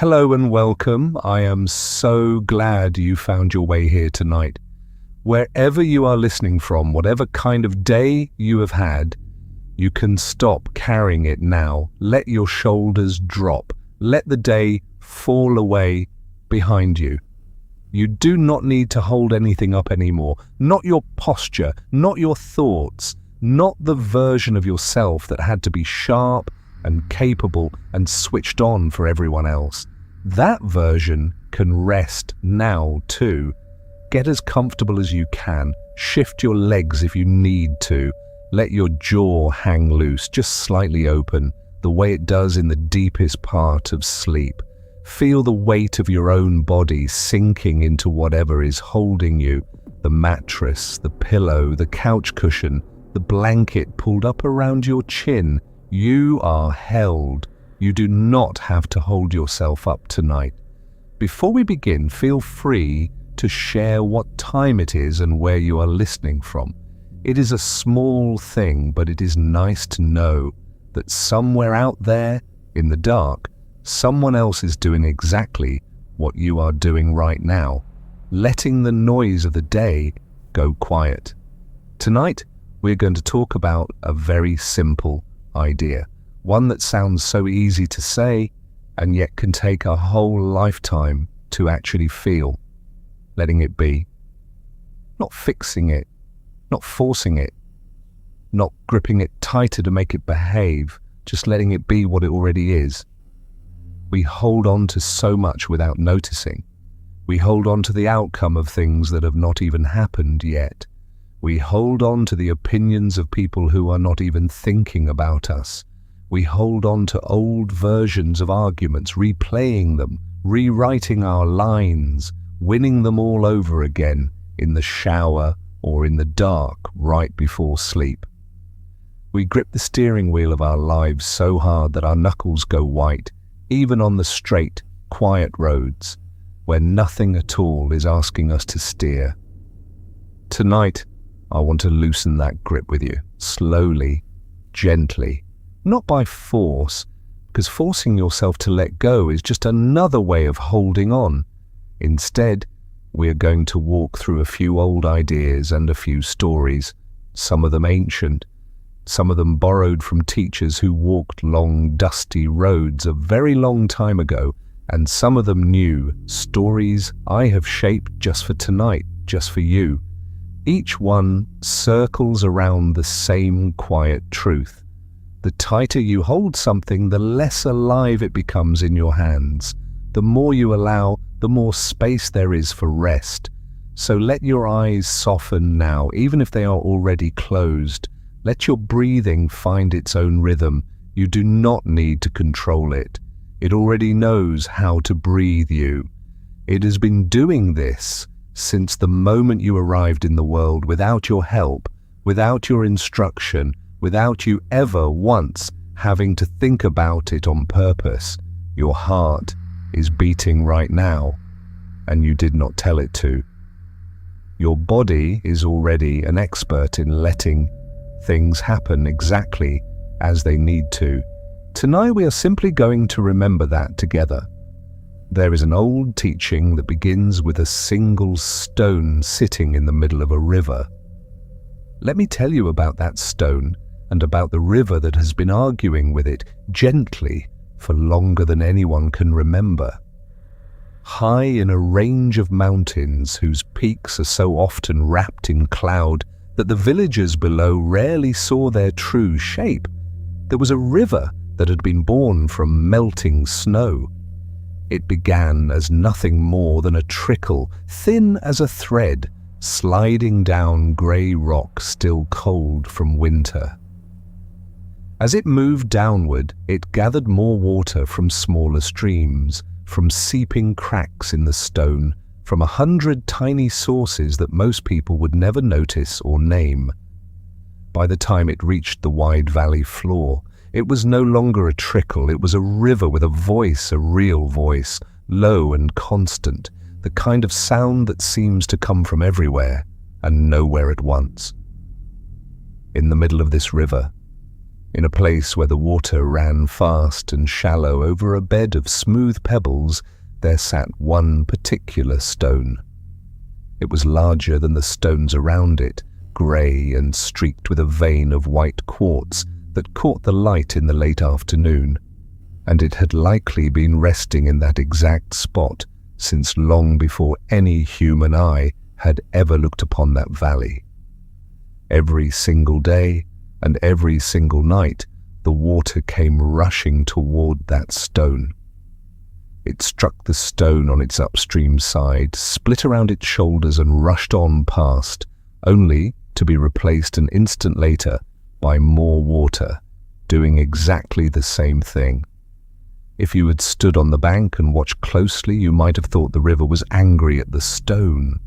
Hello and welcome. I am so glad you found your way here tonight. Wherever you are listening from, whatever kind of day you have had, you can stop carrying it now. Let your shoulders drop. Let the day fall away behind you. You do not need to hold anything up anymore. Not your posture, not your thoughts, not the version of yourself that had to be sharp and capable and switched on for everyone else. That version can rest now too. Get as comfortable as you can. Shift your legs if you need to. Let your jaw hang loose, just slightly open, the way it does in the deepest part of sleep. Feel the weight of your own body sinking into whatever is holding you. The mattress, the pillow, the couch cushion, the blanket pulled up around your chin. You are held. You do not have to hold yourself up tonight. Before we begin, feel free to share what time it is and where you are listening from. It is a small thing, but it is nice to know that somewhere out there in the dark, someone else is doing exactly what you are doing right now, letting the noise of the day go quiet. Tonight, we're going to talk about a very simple idea, one that sounds so easy to say and yet can take a whole lifetime to actually feel. Letting it be. Not fixing it, not forcing it, not gripping it tighter to make it behave, just letting it be what it already is. We hold on to so much without noticing. We hold on to the outcome of things that have not even happened yet. We hold on to the opinions of people who are not even thinking about us. We hold on to old versions of arguments, replaying them, rewriting our lines, winning them all over again in the shower or in the dark right before sleep. We grip the steering wheel of our lives so hard that our knuckles go white, even on the straight, quiet roads, where nothing at all is asking us to steer. Tonight, I want to loosen that grip with you, slowly, gently, not by force, because forcing yourself to let go is just another way of holding on. Instead, we are going to walk through a few old ideas and a few stories, some of them ancient, some of them borrowed from teachers who walked long, dusty roads a very long time ago, and some of them new, stories I have shaped just for tonight, just for you. Each one circles around the same quiet truth. The tighter you hold something, the less alive it becomes in your hands. The more you allow, the more space there is for rest. So let your eyes soften now, even if they are already closed. Let your breathing find its own rhythm. You do not need to control it. It already knows how to breathe you. It has been doing this since the moment you arrived in the world, without your help, without your instruction, without you ever once having to think about it on purpose. Your heart is beating right now, and you did not tell it to. Your body is already an expert in letting things happen exactly as they need to. Tonight we are simply going to remember that together. There is an old teaching that begins with a single stone sitting in the middle of a river. Let me tell you about that stone and about the river that has been arguing with it gently for longer than anyone can remember. High in a range of mountains whose peaks are so often wrapped in cloud that the villagers below rarely saw their true shape, there was a river that had been born from melting snow. It began as nothing more than a trickle, thin as a thread, sliding down grey rock still cold from winter. As it moved downward, it gathered more water from smaller streams, from seeping cracks in the stone, from 100 tiny sources that most people would never notice or name. By the time it reached the wide valley floor, it was no longer a trickle, it was a river with a voice, a real voice, low and constant, the kind of sound that seems to come from everywhere and nowhere at once. In the middle of this river, In a place where the water ran fast and shallow over a bed of smooth pebbles, there sat one particular stone. It was larger than the stones around it, grey and streaked with a vein of white quartz that caught the light in the late afternoon, and it had likely been resting in that exact spot since long before any human eye had ever looked upon that valley. Every single day and every single night, the water came rushing toward that stone. It struck the stone on its upstream side, split around its shoulders and rushed on past, only to be replaced an instant later by more water, doing exactly the same thing. If you had stood on the bank and watched closely, you might have thought the river was angry at the stone.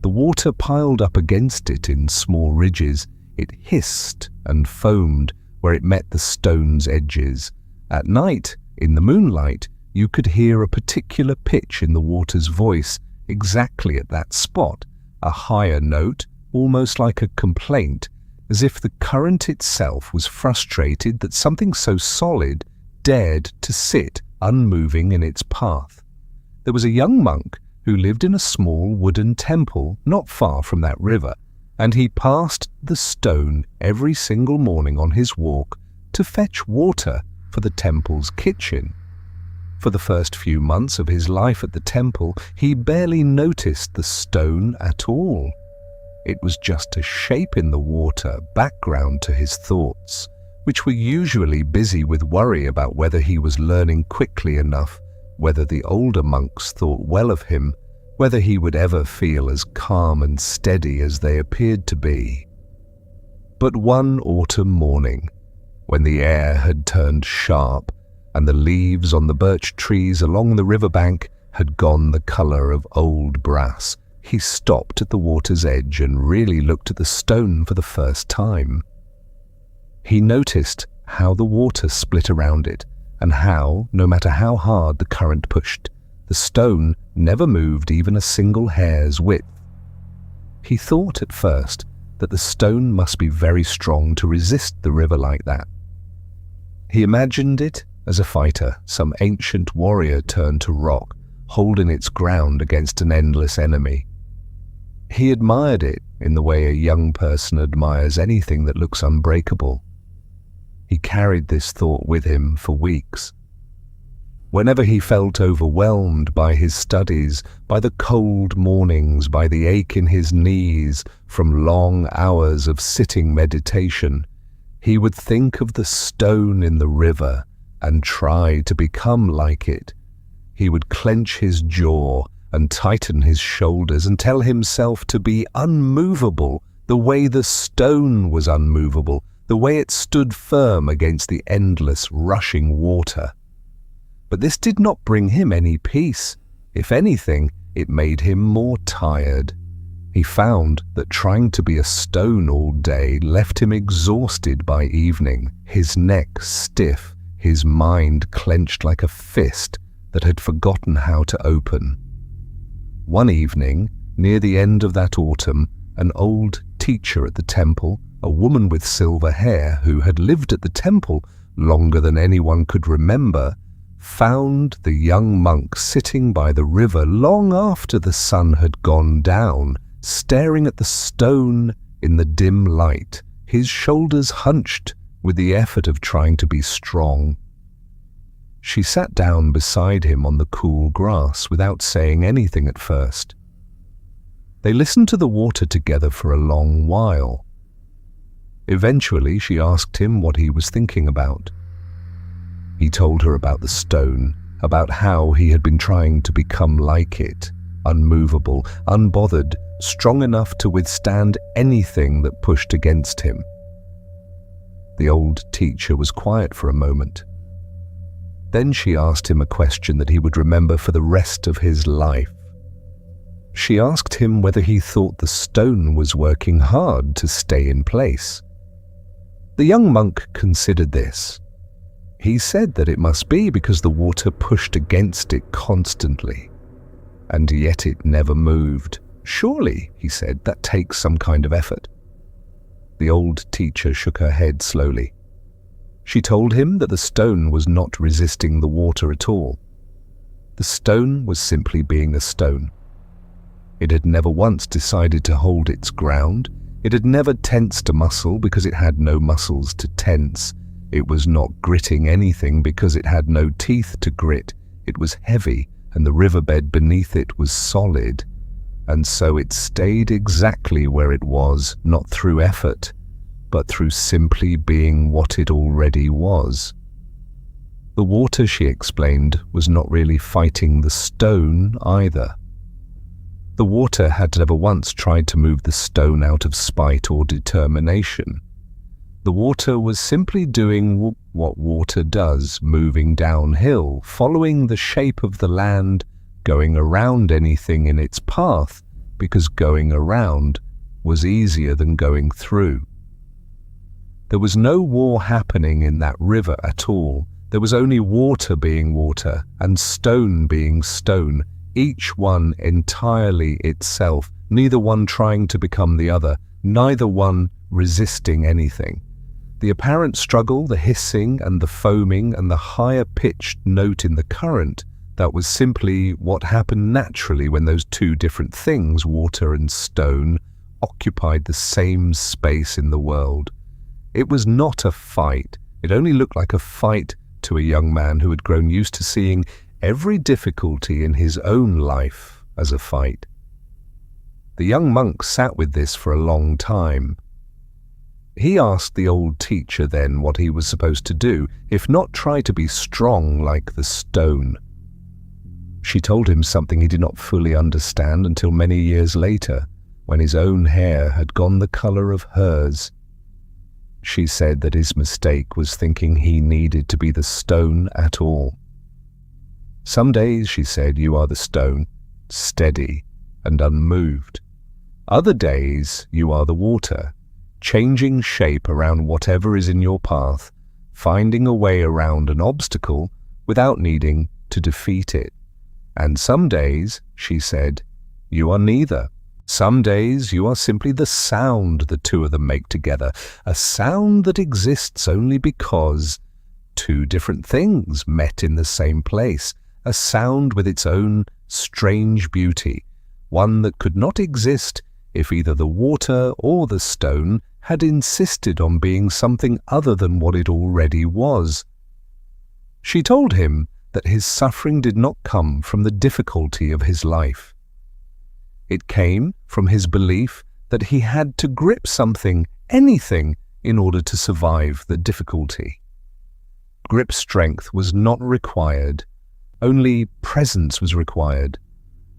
The water piled up against it in small ridges. It hissed and foamed where it met the stone's edges. At night, in the moonlight, you could hear a particular pitch in the water's voice exactly at that spot, a higher note, almost like a complaint, as if the current itself was frustrated that something so solid dared to sit unmoving in its path. There was a young monk who lived in a small wooden temple not far from that river, and he passed the stone every single morning on his walk to fetch water for the temple's kitchen. For the first few months of his life at the temple, he barely noticed the stone at all. It was just a shape in the water, background to his thoughts, which were usually busy with worry about whether he was learning quickly enough, whether the older monks thought well of him, whether he would ever feel as calm and steady as they appeared to be. But one autumn morning, when the air had turned sharp and the leaves on the birch trees along the riverbank had gone the color of old brass, he stopped at the water's edge and really looked at the stone for the first time. He noticed how the water split around it, and how, no matter how hard the current pushed, the stone never moved even a single hair's width. He thought at first that the stone must be very strong to resist the river like that. He imagined it as a fighter, some ancient warrior turned to rock, holding its ground against an endless enemy. He admired it in the way a young person admires anything that looks unbreakable. He carried this thought with him for weeks. Whenever he felt overwhelmed by his studies, by the cold mornings, by the ache in his knees from long hours of sitting meditation, he would think of the stone in the river and try to become like it. He would clench his jaw and tighten his shoulders and tell himself to be unmovable the way the stone was unmovable, the way it stood firm against the endless rushing water. But this did not bring him any peace. If anything, it made him more tired. He found that trying to be a stone all day left him exhausted by evening, his neck stiff, his mind clenched like a fist that had forgotten how to open. One evening, near the end of that autumn, an old teacher at the temple, a woman with silver hair who had lived at the temple longer than anyone could remember, found the young monk sitting by the river long after the sun had gone down, staring at the stone in the dim light, his shoulders hunched with the effort of trying to be strong. She sat down beside him on the cool grass without saying anything at first. They listened to the water together for a long while. Eventually, she asked him what he was thinking about. He told her about the stone, about how he had been trying to become like it, unmovable, unbothered, strong enough to withstand anything that pushed against him. The old teacher was quiet for a moment. Then she asked him a question that he would remember for the rest of his life. She asked him whether he thought the stone was working hard to stay in place. The young monk considered this. He said that it must be because the water pushed against it constantly, and yet it never moved. Surely, he said, that takes some kind of effort. The old teacher shook her head slowly. She told him that the stone was not resisting the water at all. The stone was simply being a stone. It had never once decided to hold its ground. It had never tensed a muscle because it had no muscles to tense. It was not gritting anything because it had no teeth to grit. It was heavy, and the riverbed beneath it was solid. And so it stayed exactly where it was, not through effort, but through simply being what it already was. The water, she explained, was not really fighting the stone either. The water had never once tried to move the stone out of spite or determination. The water was simply doing what water does, moving downhill, following the shape of the land, going around anything in its path, because going around was easier than going through. There was no war happening in that river at all. There was only water being water and stone being stone, each one entirely itself, neither one trying to become the other, neither one resisting anything. The apparent struggle, the hissing and the foaming and the higher-pitched note in the current, that was simply what happened naturally when those two different things, water and stone, occupied the same space in the world. It was not a fight. It only looked like a fight to a young man who had grown used to seeing every difficulty in his own life as a fight. The young monk sat with this for a long time. He asked the old teacher then what he was supposed to do, if not try to be strong like the stone. She told him something he did not fully understand until many years later, when his own hair had gone the color of hers. She said that his mistake was thinking he needed to be the stone at all. Some days, she said, you are the stone, steady and unmoved. Other days, you are the water, changing shape around whatever is in your path, finding a way around an obstacle without needing to defeat it. And some days, she said, you are neither. Some days you are simply the sound the two of them make together, a sound that exists only because two different things met in the same place, a sound with its own strange beauty, one that could not exist if either the water or the stone had insisted on being something other than what it already was. She told him that his suffering did not come from the difficulty of his life. It came from his belief that he had to grip something, anything, in order to survive the difficulty. Grip strength was not required. Only presence was required.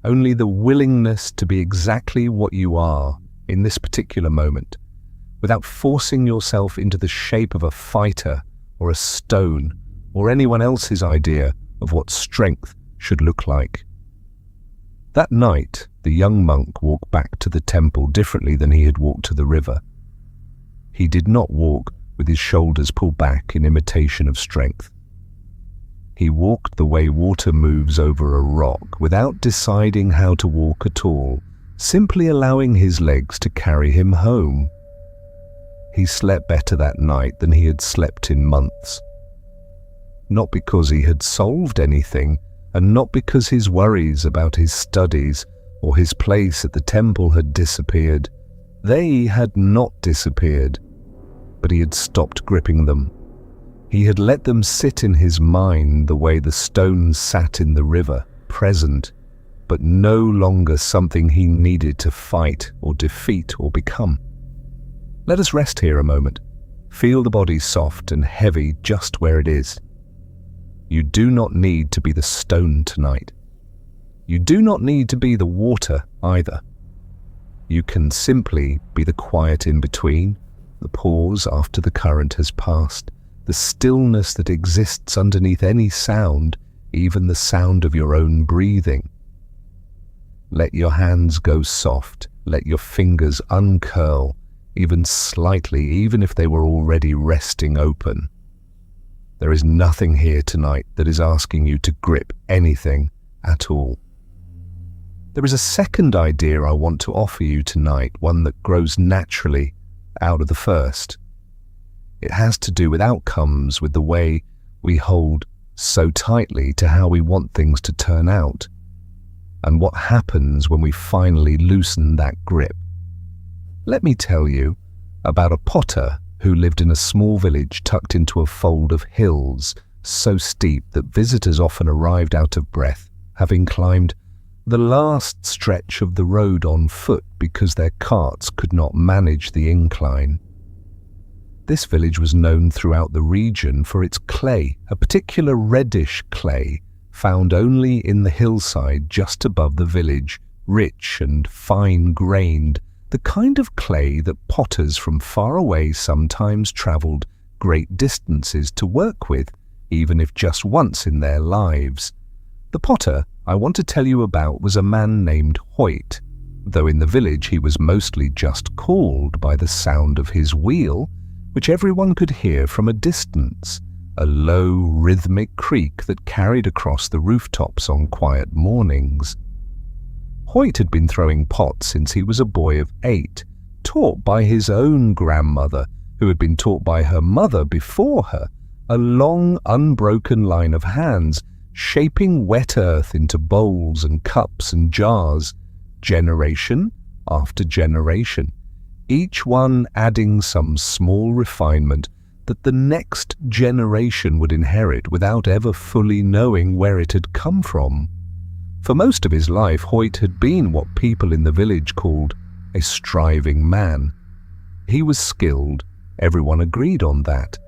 Only the willingness to be exactly what you are in this particular moment, without forcing yourself into the shape of a fighter or a stone or anyone else's idea of what strength should look like. That night, the young monk walked back to the temple differently than he had walked to the river. He did not walk with his shoulders pulled back in imitation of strength. He walked the way water moves over a rock without deciding how to walk at all, simply allowing his legs to carry him home. He slept better that night than he had slept in months. Not because he had solved anything, and not because his worries about his studies or his place at the temple had disappeared. They had not disappeared, but he had stopped gripping them. He had let them sit in his mind the way the stones sat in the river, present, but no longer something he needed to fight or defeat or become. Let us rest here a moment. Feel the body soft and heavy just where it is. You do not need to be the stone tonight. You do not need to be the water either. You can simply be the quiet in between, the pause after the current has passed, the stillness that exists underneath any sound, even the sound of your own breathing. Let your hands go soft, let your fingers uncurl, even slightly, even if they were already resting open. There is nothing here tonight that is asking you to grip anything at all. There is a second idea I want to offer you tonight, one that grows naturally out of the first. It has to do with outcomes, with the way we hold so tightly to how we want things to turn out, and what happens when we finally loosen that grip. Let me tell you about a potter who lived in a small village tucked into a fold of hills so steep that visitors often arrived out of breath, having climbed the last stretch of the road on foot because their carts could not manage the incline. This village was known throughout the region for its clay, a particular reddish clay found only in the hillside just above the village, rich and fine-grained, the kind of clay that potters from far away sometimes travelled great distances to work with, even if just once in their lives. The potter I want to tell you about was a man named Hoyt, though in the village he was mostly just called by the sound of his wheel, which everyone could hear from a distance, a low rhythmic creak that carried across the rooftops on quiet mornings. Hoyt had been throwing pots since he was a boy of 8, taught by his own grandmother, who had been taught by her mother before her, a long unbroken line of hands, shaping wet earth into bowls and cups and jars, generation after generation, each one adding some small refinement that the next generation would inherit without ever fully knowing where it had come from. For most of his life, Hoyt had been what people in the village called a striving man. He was skilled, everyone agreed on that,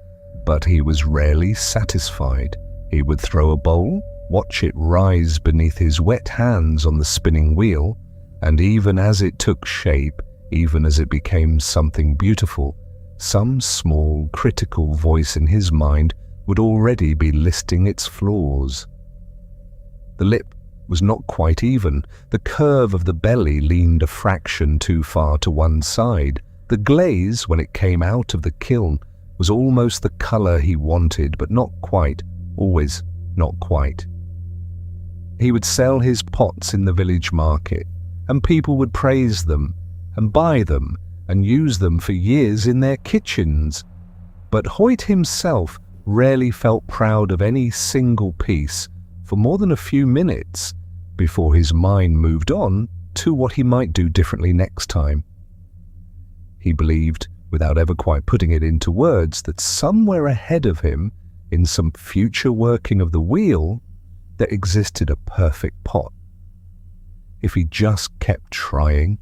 but he was rarely satisfied. He would throw a bowl, watch it rise beneath his wet hands on the spinning wheel, and even as it took shape, even as it became something beautiful, some small critical voice in his mind would already be listing its flaws. The lip was not quite even, the curve of the belly leaned a fraction too far to one side, the glaze, when it came out of the kiln, was almost the colour he wanted, but not quite, always not quite. He would sell his pots in the village market, and people would praise them, and buy them, and use them for years in their kitchens. But Hoyt himself rarely felt proud of any single piece for more than a few minutes before his mind moved on to what he might do differently next time. He believed, without ever quite putting it into words, that somewhere ahead of him, in some future working of the wheel, there existed a perfect pot. If he just kept trying,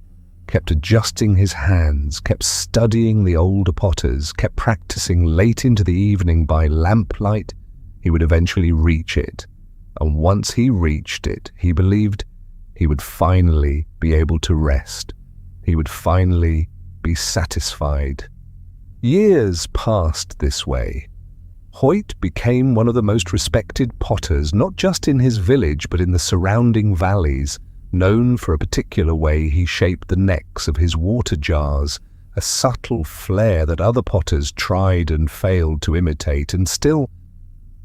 kept adjusting his hands, kept studying the older potters, kept practicing late into the evening by lamplight, he would eventually reach it. And once he reached it, he believed he would finally be able to rest. He would finally be satisfied. Years passed this way. Hoyt became one of the most respected potters, not just in his village but in the surrounding valleys, known for a particular way he shaped the necks of his water jars, a subtle flair that other potters tried and failed to imitate, and still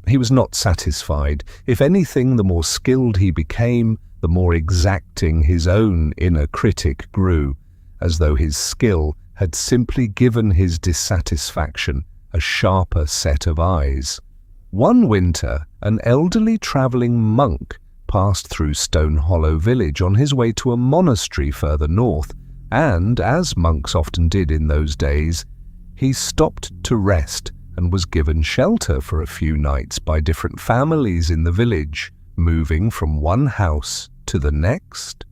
he was not satisfied. If anything, the more skilled he became, the more exacting his own inner critic grew, as though his skill had simply given his dissatisfaction a sharper set of eyes. One winter, an elderly travelling monk passed through Stone Hollow village on his way to a monastery further north, and, as monks often did in those days, he stopped to rest and was given shelter for a few nights by different families in the village, moving from one house to the next.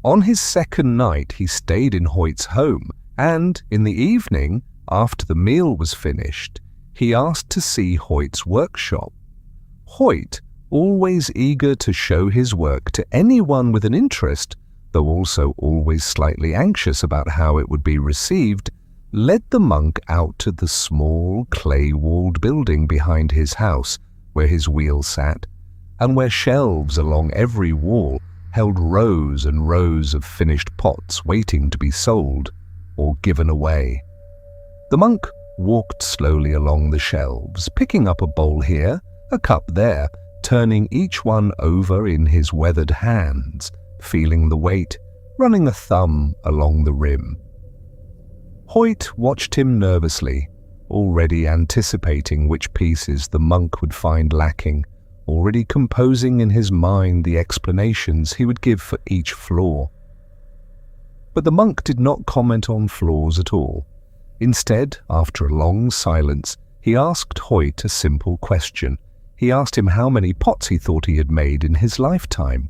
On his second night he stayed in Hoyt's home, and in the evening, after the meal was finished, he asked to see Hoyt's workshop. Hoyt, always eager to show his work to anyone with an interest, though also always slightly anxious about how it would be received, led the monk out to the small clay-walled building behind his house where his wheel sat, and where shelves along every wall held rows and rows of finished pots waiting to be sold or given away. The monk walked slowly along the shelves, picking up a bowl here, a cup there, turning each one over in his weathered hands, feeling the weight, running a thumb along the rim. Hoyt watched him nervously, already anticipating which pieces the monk would find lacking, already composing in his mind the explanations he would give for each flaw. But the monk did not comment on flaws at all. Instead, after a long silence, he asked Hoyt a simple question. He asked him how many pots he thought he had made in his lifetime.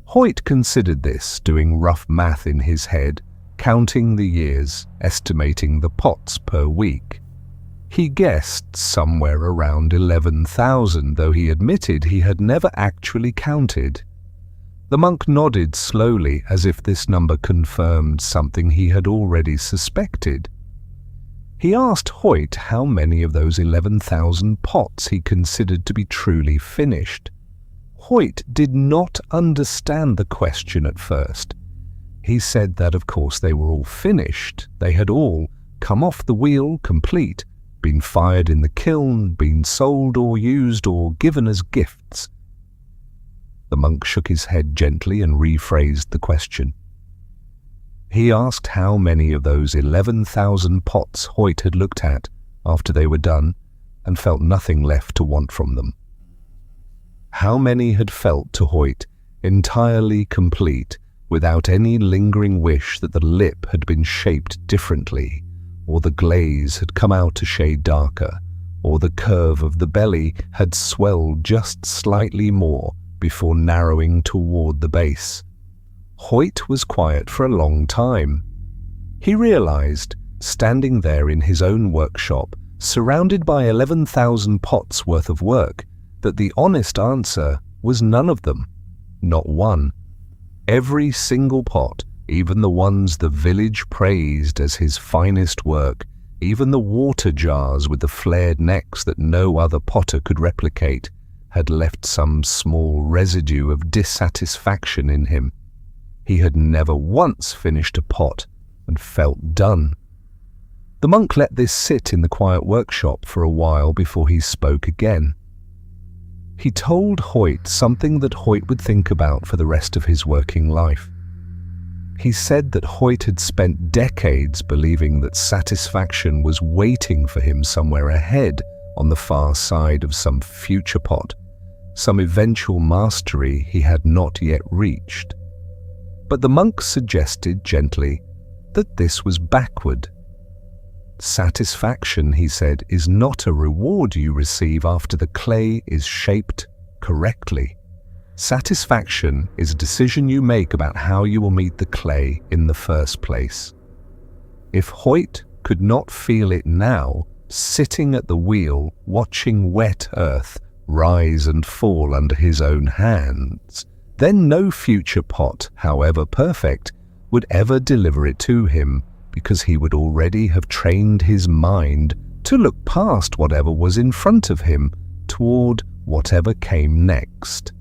Hoyt considered this, doing rough math in his head, counting the years, estimating the pots per week. He guessed somewhere around 11,000, though he admitted he had never actually counted. The monk nodded slowly, as if this number confirmed something he had already suspected. He asked Hoyt how many of those 11,000 pots he considered to be truly finished. Hoyt did not understand the question at first. He said that of course they were all finished. They had all come off the wheel complete, been fired in the kiln, been sold or used or given as gifts. The monk shook his head gently and rephrased the question. He asked how many of those 11,000 pots Hoyt had looked at after they were done and felt nothing left to want from them. How many had felt to Hoyt entirely complete, without any lingering wish that the lip had been shaped differently, or the glaze had come out a shade darker, or the curve of the belly had swelled just slightly more before narrowing toward the base. Hoyt was quiet for a long time. He realized, standing there in his own workshop, surrounded by 11,000 pots worth of work, that the honest answer was none of them, not one. Every single pot, even the ones the village praised as his finest work, even the water jars with the flared necks that no other potter could replicate, had left some small residue of dissatisfaction in him. He had never once finished a pot and felt done. The monk let this sit in the quiet workshop for a while before he spoke again. He told Hoyt something that Hoyt would think about for the rest of his working life. He said that Hoyt had spent decades believing that satisfaction was waiting for him somewhere ahead on the far side of some future pot, some eventual mastery he had not yet reached. But the monk suggested gently that this was backward. Satisfaction, he said, is not a reward you receive after the clay is shaped correctly. Satisfaction is a decision you make about how you will meet the clay in the first place. If Hoyt could not feel it now, sitting at the wheel, watching wet earth rise and fall under his own hands, then no future pot, however perfect, would ever deliver it to him, because he would already have trained his mind to look past whatever was in front of him toward whatever came next.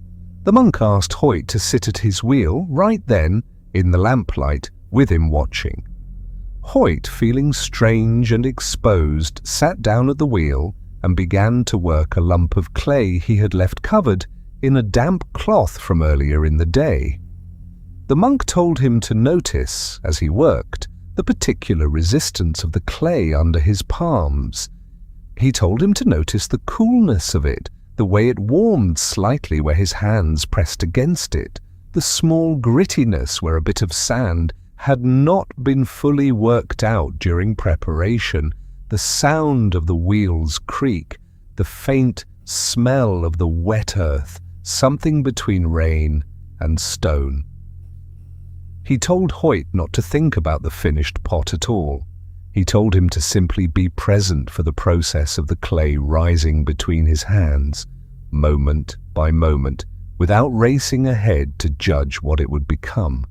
The monk asked Hoyt to sit at his wheel right then in the lamplight with him watching. Hoyt, feeling strange and exposed, sat down at the wheel and began to work a lump of clay he had left covered in a damp cloth from earlier in the day. The monk told him to notice, as he worked, the particular resistance of the clay under his palms. He told him to notice the coolness of it, the way it warmed slightly where his hands pressed against it, the small grittiness where a bit of sand had not been fully worked out during preparation, the sound of the wheel's creak, the faint smell of the wet earth, something between rain and stone. He told Hoyt not to think about the finished pot at all. He told him to simply be present for the process of the clay rising between his hands, moment by moment, without racing ahead to judge what it would become.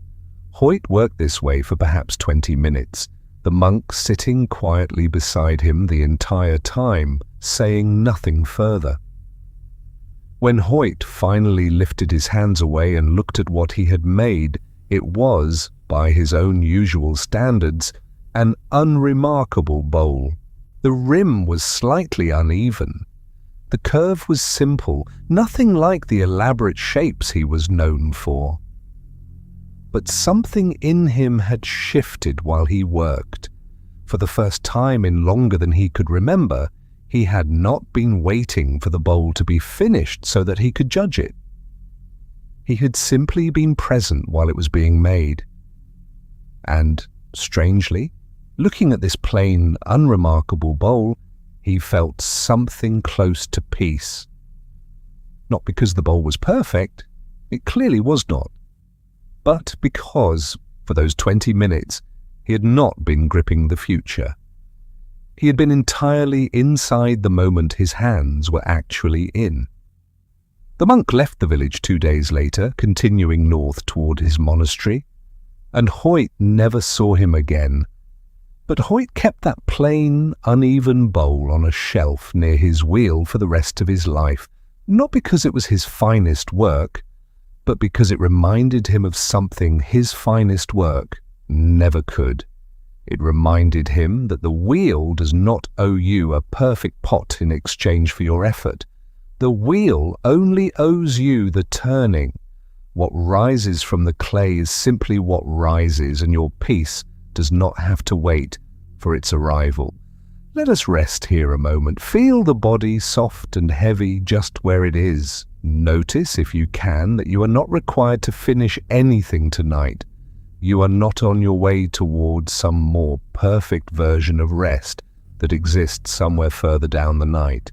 Hoyt worked this way for perhaps 20 minutes, the monk sitting quietly beside him the entire time, saying nothing further. When Hoyt finally lifted his hands away and looked at what he had made, it was, by his own usual standards, an unremarkable bowl. The rim was slightly uneven. The curve was simple, nothing like the elaborate shapes he was known for. But something in him had shifted while he worked. For the first time in longer than he could remember, he had not been waiting for the bowl to be finished so that he could judge it. He had simply been present while it was being made. And, strangely, looking at this plain, unremarkable bowl, he felt something close to peace. Not because the bowl was perfect, it clearly was not, but because, for those 20 minutes, he had not been gripping the future. He had been entirely inside the moment his hands were actually in. The monk left the village 2 days later, continuing north toward his monastery, and Hoyt never saw him again. But Hoyt kept that plain, uneven bowl on a shelf near his wheel for the rest of his life, not because it was his finest work, but because it reminded him of something his finest work never could. It reminded him that the wheel does not owe you a perfect pot in exchange for your effort. The wheel only owes you the turning. What rises from the clay is simply what rises, and your piece does not have to wait for its arrival. Let us rest here a moment. Feel the body soft and heavy just where it is. Notice, if you can, that you are not required to finish anything tonight. You are not on your way towards some more perfect version of rest that exists somewhere further down the night.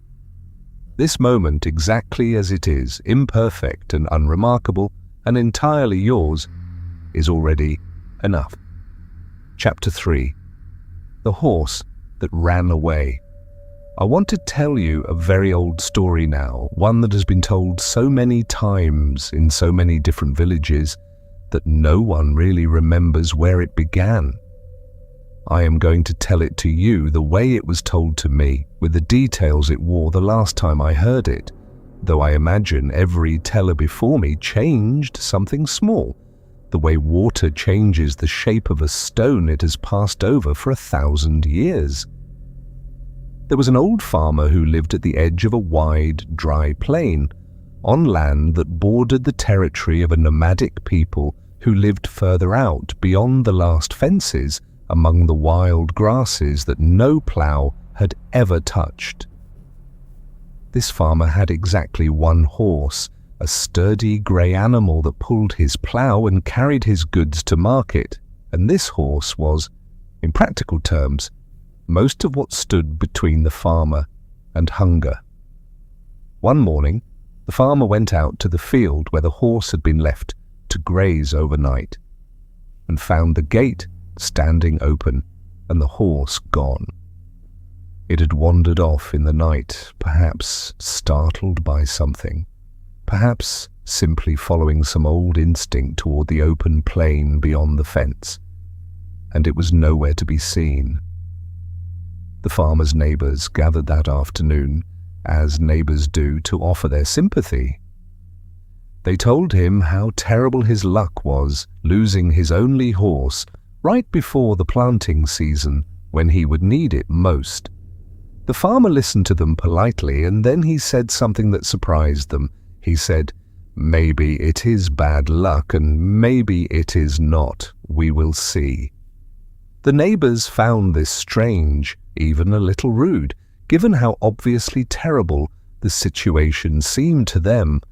This moment, exactly as it is, imperfect and unremarkable, and entirely yours, is already enough. Chapter 3. The Horse That Ran Away. I want to tell you a very old story now, one that has been told so many times in so many different villages that no one really remembers where it began. I am going to tell it to you the way it was told to me, with the details it wore the last time I heard it, though I imagine every teller before me changed something small, the way water changes the shape of a stone it has passed over for 1,000 years. There was an old farmer who lived at the edge of a wide, dry plain, on land that bordered the territory of a nomadic people who lived further out beyond the last fences among the wild grasses that no plough had ever touched. This farmer had exactly one horse, a sturdy grey animal that pulled his plough and carried his goods to market, and this horse was, in practical terms, most of what stood between the farmer and hunger. One morning, the farmer went out to the field where the horse had been left to graze overnight, and found the gate standing open and the horse gone. It had wandered off in the night, perhaps startled by something, perhaps simply following some old instinct toward the open plain beyond the fence, and it was nowhere to be seen. The farmer's neighbours gathered that afternoon, as neighbours do, to offer their sympathy. They told him how terrible his luck was, losing his only horse right before the planting season, when he would need it most. The farmer listened to them politely, and then he said something that surprised them. He said, "Maybe it is bad luck, and maybe it is not. We will see." The neighbours found this strange, even a little rude, given how obviously terrible the situation seemed to them,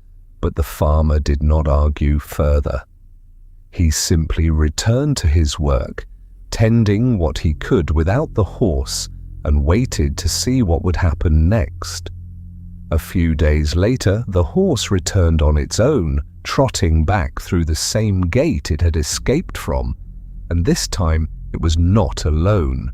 but the farmer did not argue further. He simply returned to his work, tending what he could without the horse, and waited to see what would happen next. A few days later, the horse returned on its own, trotting back through the same gate it had escaped from, and this time it was not alone.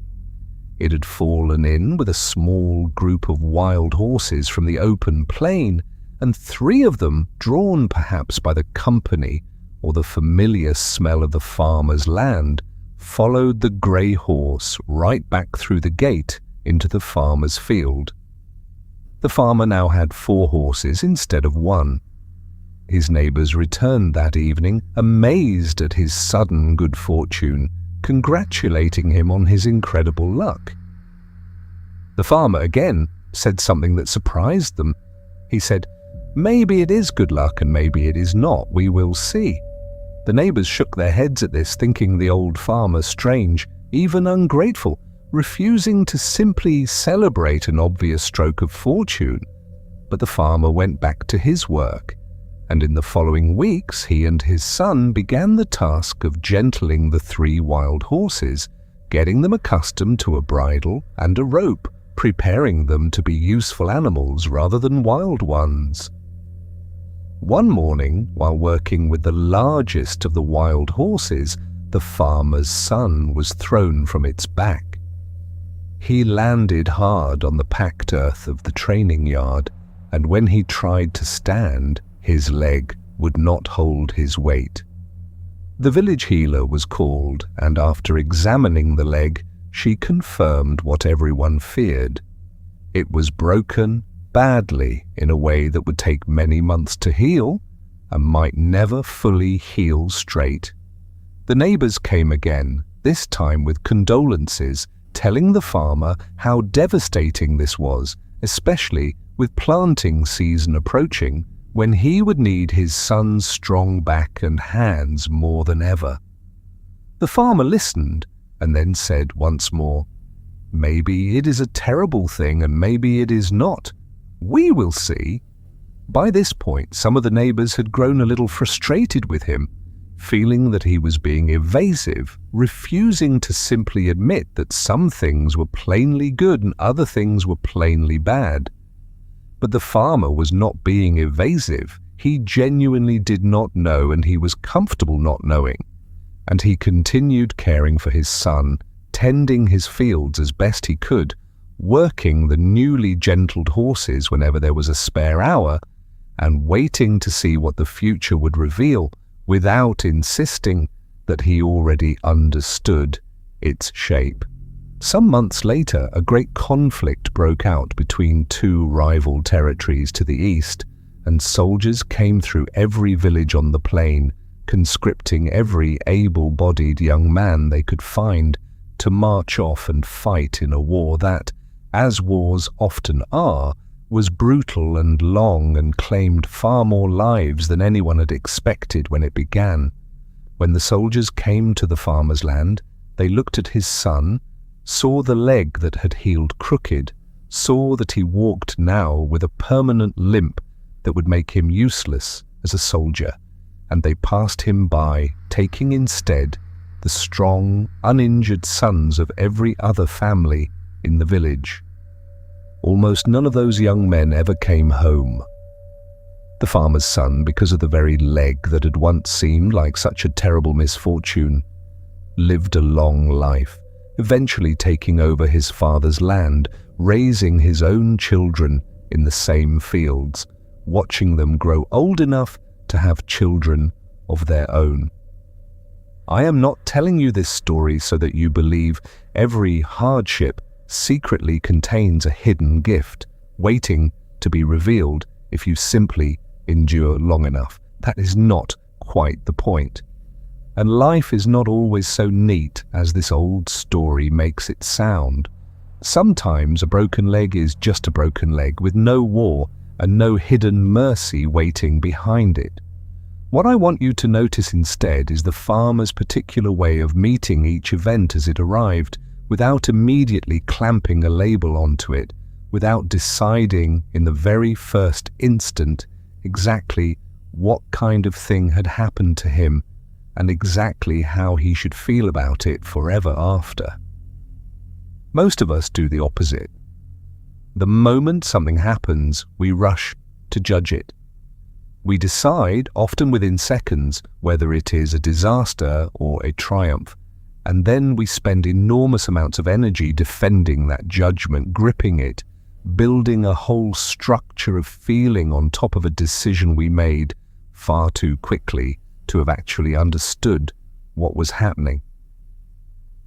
It had fallen in with a small group of wild horses from the open plain, and 3 of them, drawn perhaps by the company or the familiar smell of the farmer's land, followed the grey horse right back through the gate into the farmer's field. The farmer now had 4 horses instead of 1. His neighbours returned that evening, amazed at his sudden good fortune, congratulating him on his incredible luck. The farmer again said something that surprised them. He said, "Maybe it is good luck and maybe it is not. We will see." The neighbours shook their heads at this, thinking the old farmer strange, even ungrateful. refusing to simply celebrate an obvious stroke of fortune. But the farmer went back to his work, and in the following weeks he and his son began the task of gentling the 3 wild horses, getting them accustomed to a bridle and a rope, preparing them to be useful animals rather than wild ones. One morning, while working with the largest of the wild horses, the farmer's son was thrown from its back. He landed hard on the packed earth of the training yard, and when he tried to stand, his leg would not hold his weight. The village healer was called, and after examining the leg, she confirmed what everyone feared. It was broken badly in a way that would take many months to heal and might never fully heal straight. The neighbors came again, this time with condolences, telling the farmer how devastating this was, especially with planting season approaching, when he would need his son's strong back and hands more than ever. The farmer listened and then said once more, "Maybe it is a terrible thing and maybe it is not. We will see." By this point, some of the neighbors had grown a little frustrated with him, feeling that he was being evasive, refusing to simply admit that some things were plainly good and other things were plainly bad. But the farmer was not being evasive. He genuinely did not know, and he was comfortable not knowing. And he continued caring for his son, tending his fields as best he could, working the newly gentled horses whenever there was a spare hour, and waiting to see what the future would reveal, without insisting that he already understood its shape. Some months later, a great conflict broke out between 2 rival territories to the east, and soldiers came through every village on the plain, conscripting every able-bodied young man they could find to march off and fight in a war that, as wars often are, was brutal and long and claimed far more lives than anyone had expected when it began. When the soldiers came to the farmer's land, they looked at his son, saw the leg that had healed crooked, saw that he walked now with a permanent limp that would make him useless as a soldier, and they passed him by, taking instead the strong, uninjured sons of every other family in the village. Almost none of those young men ever came home. The farmer's son, because of the very leg that had once seemed like such a terrible misfortune, lived a long life, eventually taking over his father's land, raising his own children in the same fields, watching them grow old enough to have children of their own. I am not telling you this story so that you believe every hardship secretly contains a hidden gift, waiting to be revealed if you simply endure long enough. That is not quite the point. And life is not always so neat as this old story makes it sound. Sometimes a broken leg is just a broken leg with no war and no hidden mercy waiting behind it. What I want you to notice instead is the farmer's particular way of meeting each event as it arrived, without immediately clamping a label onto it, without deciding in the very first instant exactly what kind of thing had happened to him and exactly how he should feel about it forever after. Most of us do the opposite. The moment something happens, we rush to judge it. We decide, often within seconds, whether it is a disaster or a triumph, and then we spend enormous amounts of energy defending that judgment, gripping it, building a whole structure of feeling on top of a decision we made far too quickly to have actually understood what was happening.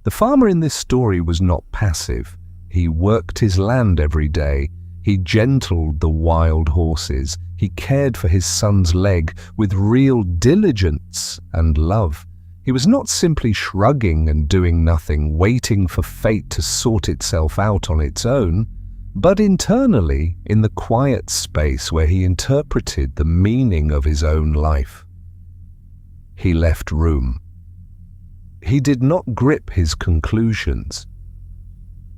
The farmer in this story was not passive. He worked his land every day. He gentled the wild horses. He cared for his son's leg with real diligence and love. He was not simply shrugging and doing nothing, waiting for fate to sort itself out on its own, but internally, in the quiet space where he interpreted the meaning of his own life. He left room. He did not grip his conclusions.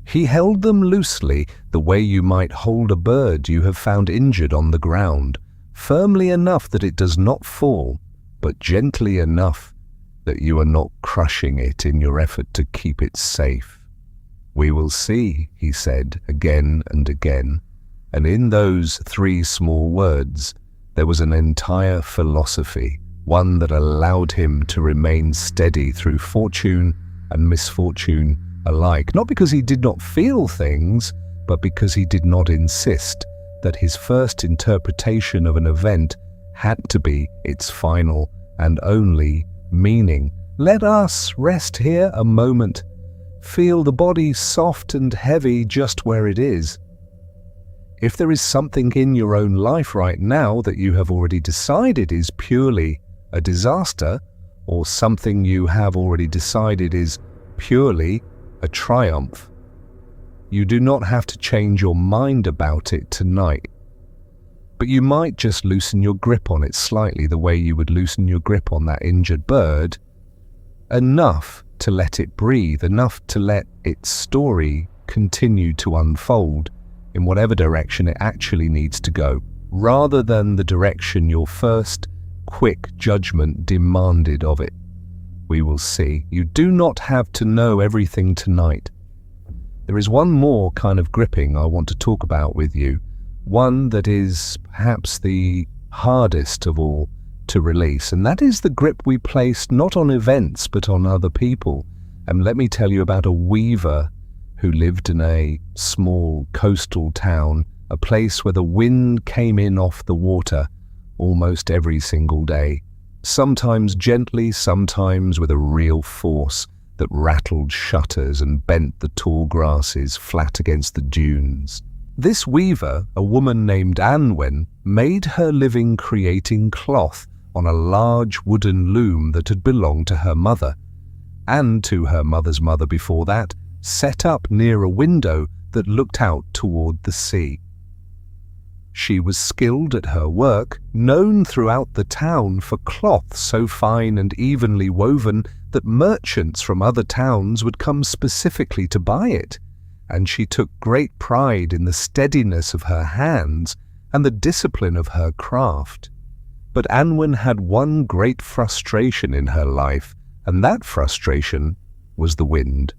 He held them loosely, the way you might hold a bird you have found injured on the ground, firmly enough that it does not fall, but gently enough that you are not crushing it in your effort to keep it safe. "We will see," he said again and again, and in those 3 small words there was an entire philosophy, one that allowed him to remain steady through fortune and misfortune alike, not because he did not feel things, but because he did not insist that his first interpretation of an event had to be its final and only meaning. Let us rest here a moment. Feel the body soft and heavy just where it is. If there is something in your own life right now that you have already decided is purely a disaster, or something you have already decided is purely a triumph, you do not have to change your mind about it tonight. But you might just loosen your grip on it slightly, the way you would loosen your grip on that injured bird, enough to let it breathe, enough to let its story continue to unfold in whatever direction it actually needs to go, rather than the direction your first quick judgment demanded of it. We will see. You do not have to know everything tonight. There is one more kind of gripping I want to talk about with you, one that is perhaps the hardest of all to release, and that is the grip we place not on events but on other people. And let me tell you about a weaver who lived in a small coastal town, a place where the wind came in off the water almost every single day, sometimes gently, sometimes with a real force that rattled shutters and bent the tall grasses flat against the dunes. This weaver, a woman named Anwen, made her living creating cloth on a large wooden loom that had belonged to her mother, and to her mother's mother before that, set up near a window that looked out toward the sea. She was skilled at her work, known throughout the town for cloth so fine and evenly woven that merchants from other towns would come specifically to buy it, and she took great pride in the steadiness of her hands and the discipline of her craft. But Anwen had one great frustration in her life, and that frustration was the wind.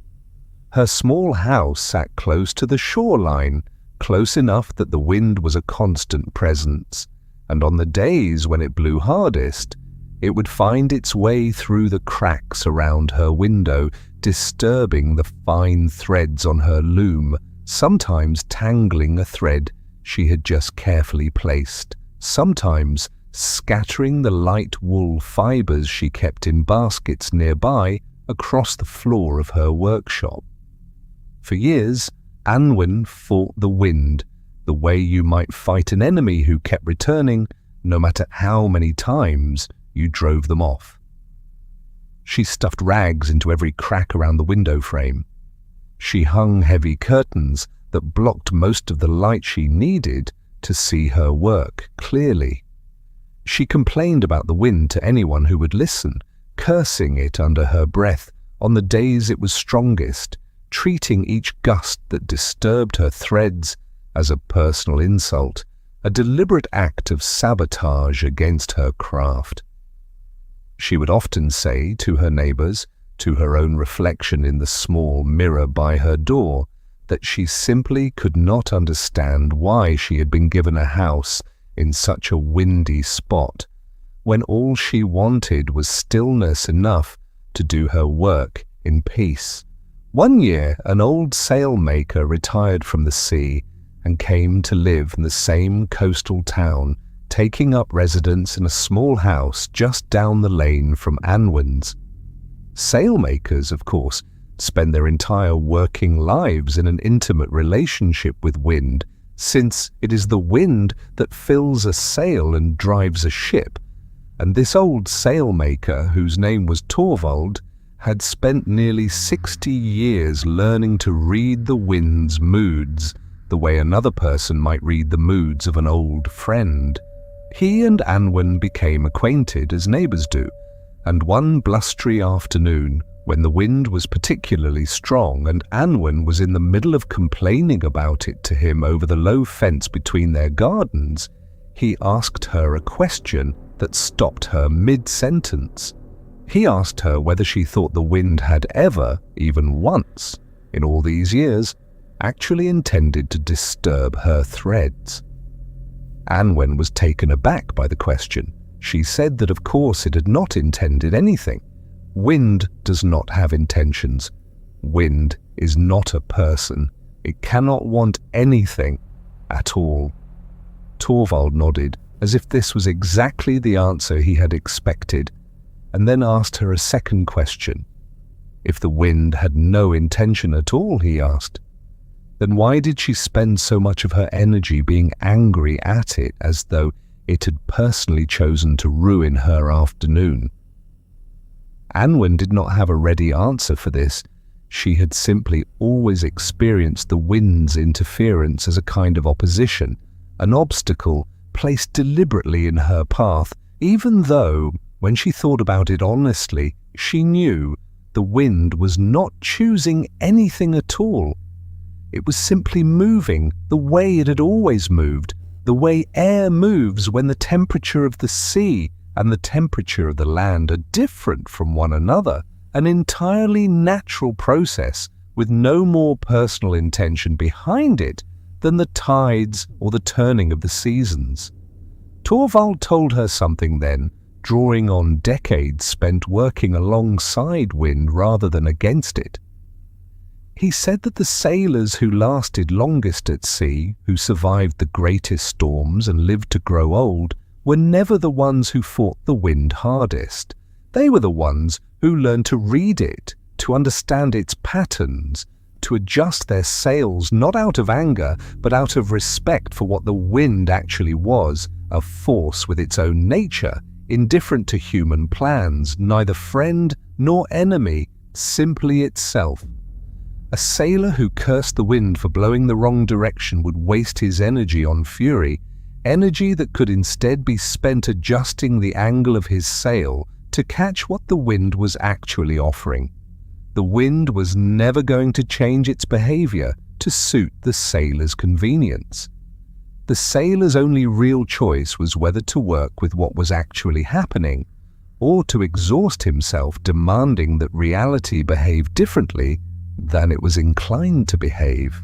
Her small house sat close to the shoreline, close enough that the wind was a constant presence, and on the days when it blew hardest, it would find its way through the cracks around her window, disturbing the fine threads on her loom, sometimes tangling a thread she had just carefully placed, sometimes scattering the light wool fibers she kept in baskets nearby across the floor of her workshop. For years, Anwen fought the wind, the way you might fight an enemy who kept returning, no matter how many times you drove them off. She stuffed rags into every crack around the window frame. She hung heavy curtains that blocked most of the light she needed to see her work clearly. She complained about the wind to anyone who would listen, cursing it under her breath on the days it was strongest, treating each gust that disturbed her threads as a personal insult, a deliberate act of sabotage against her craft. She would often say to her neighbors, to her own reflection in the small mirror by her door, that she simply could not understand why she had been given a house in such a windy spot, when all she wanted was stillness enough to do her work in peace. One year, an old sailmaker retired from the sea and came to live in the same coastal town, taking up residence in a small house just down the lane from Anwen's. Sailmakers, of course, spend their entire working lives in an intimate relationship with wind, since it is the wind that fills a sail and drives a ship. And this old sailmaker, whose name was Torvald, had spent nearly 60 years learning to read the wind's moods, the way another person might read the moods of an old friend. He and Anwen became acquainted as neighbors do, and one blustery afternoon, When the wind was particularly strong and Anwen was in the middle of complaining about it to him over the low fence between their gardens, he asked her a question that stopped her mid-sentence. He asked her whether she thought the wind had ever, even once, in all these years, actually intended to disturb her threads. Anwen was taken aback by the question. She said that of course it had not intended anything. Wind does not have intentions. Wind is not a person. It cannot want anything at all. Torvald nodded, as if this was exactly the answer he had expected, and then asked her a second question. If the wind had no intention at all, he asked, then why did she spend so much of her energy being angry at it as though it had personally chosen to ruin her afternoon? Anwen did not have a ready answer for this. She had simply always experienced the wind's interference as a kind of opposition, an obstacle placed deliberately in her path, even though, when she thought about it honestly, she knew the wind was not choosing anything at all. It was simply moving the way it had always moved, the way air moves when the temperature of the sea and the temperature of the land are different from one another, an entirely natural process with no more personal intention behind it than the tides or the turning of the seasons. Torvald told her something then, drawing on decades spent working alongside wind rather than against it. He said that the sailors who lasted longest at sea, who survived the greatest storms and lived to grow old, were never the ones who fought the wind hardest. They were the ones who learned to read it, to understand its patterns, to adjust their sails not out of anger, but out of respect for what the wind actually was, a force with its own nature, indifferent to human plans, neither friend nor enemy, simply itself. A sailor who cursed the wind for blowing the wrong direction would waste his energy on fury, energy that could instead be spent adjusting the angle of his sail to catch what the wind was actually offering. The wind was never going to change its behavior to suit the sailor's convenience. The sailor's only real choice was whether to work with what was actually happening, or to exhaust himself demanding that reality behave differently than it was inclined to behave.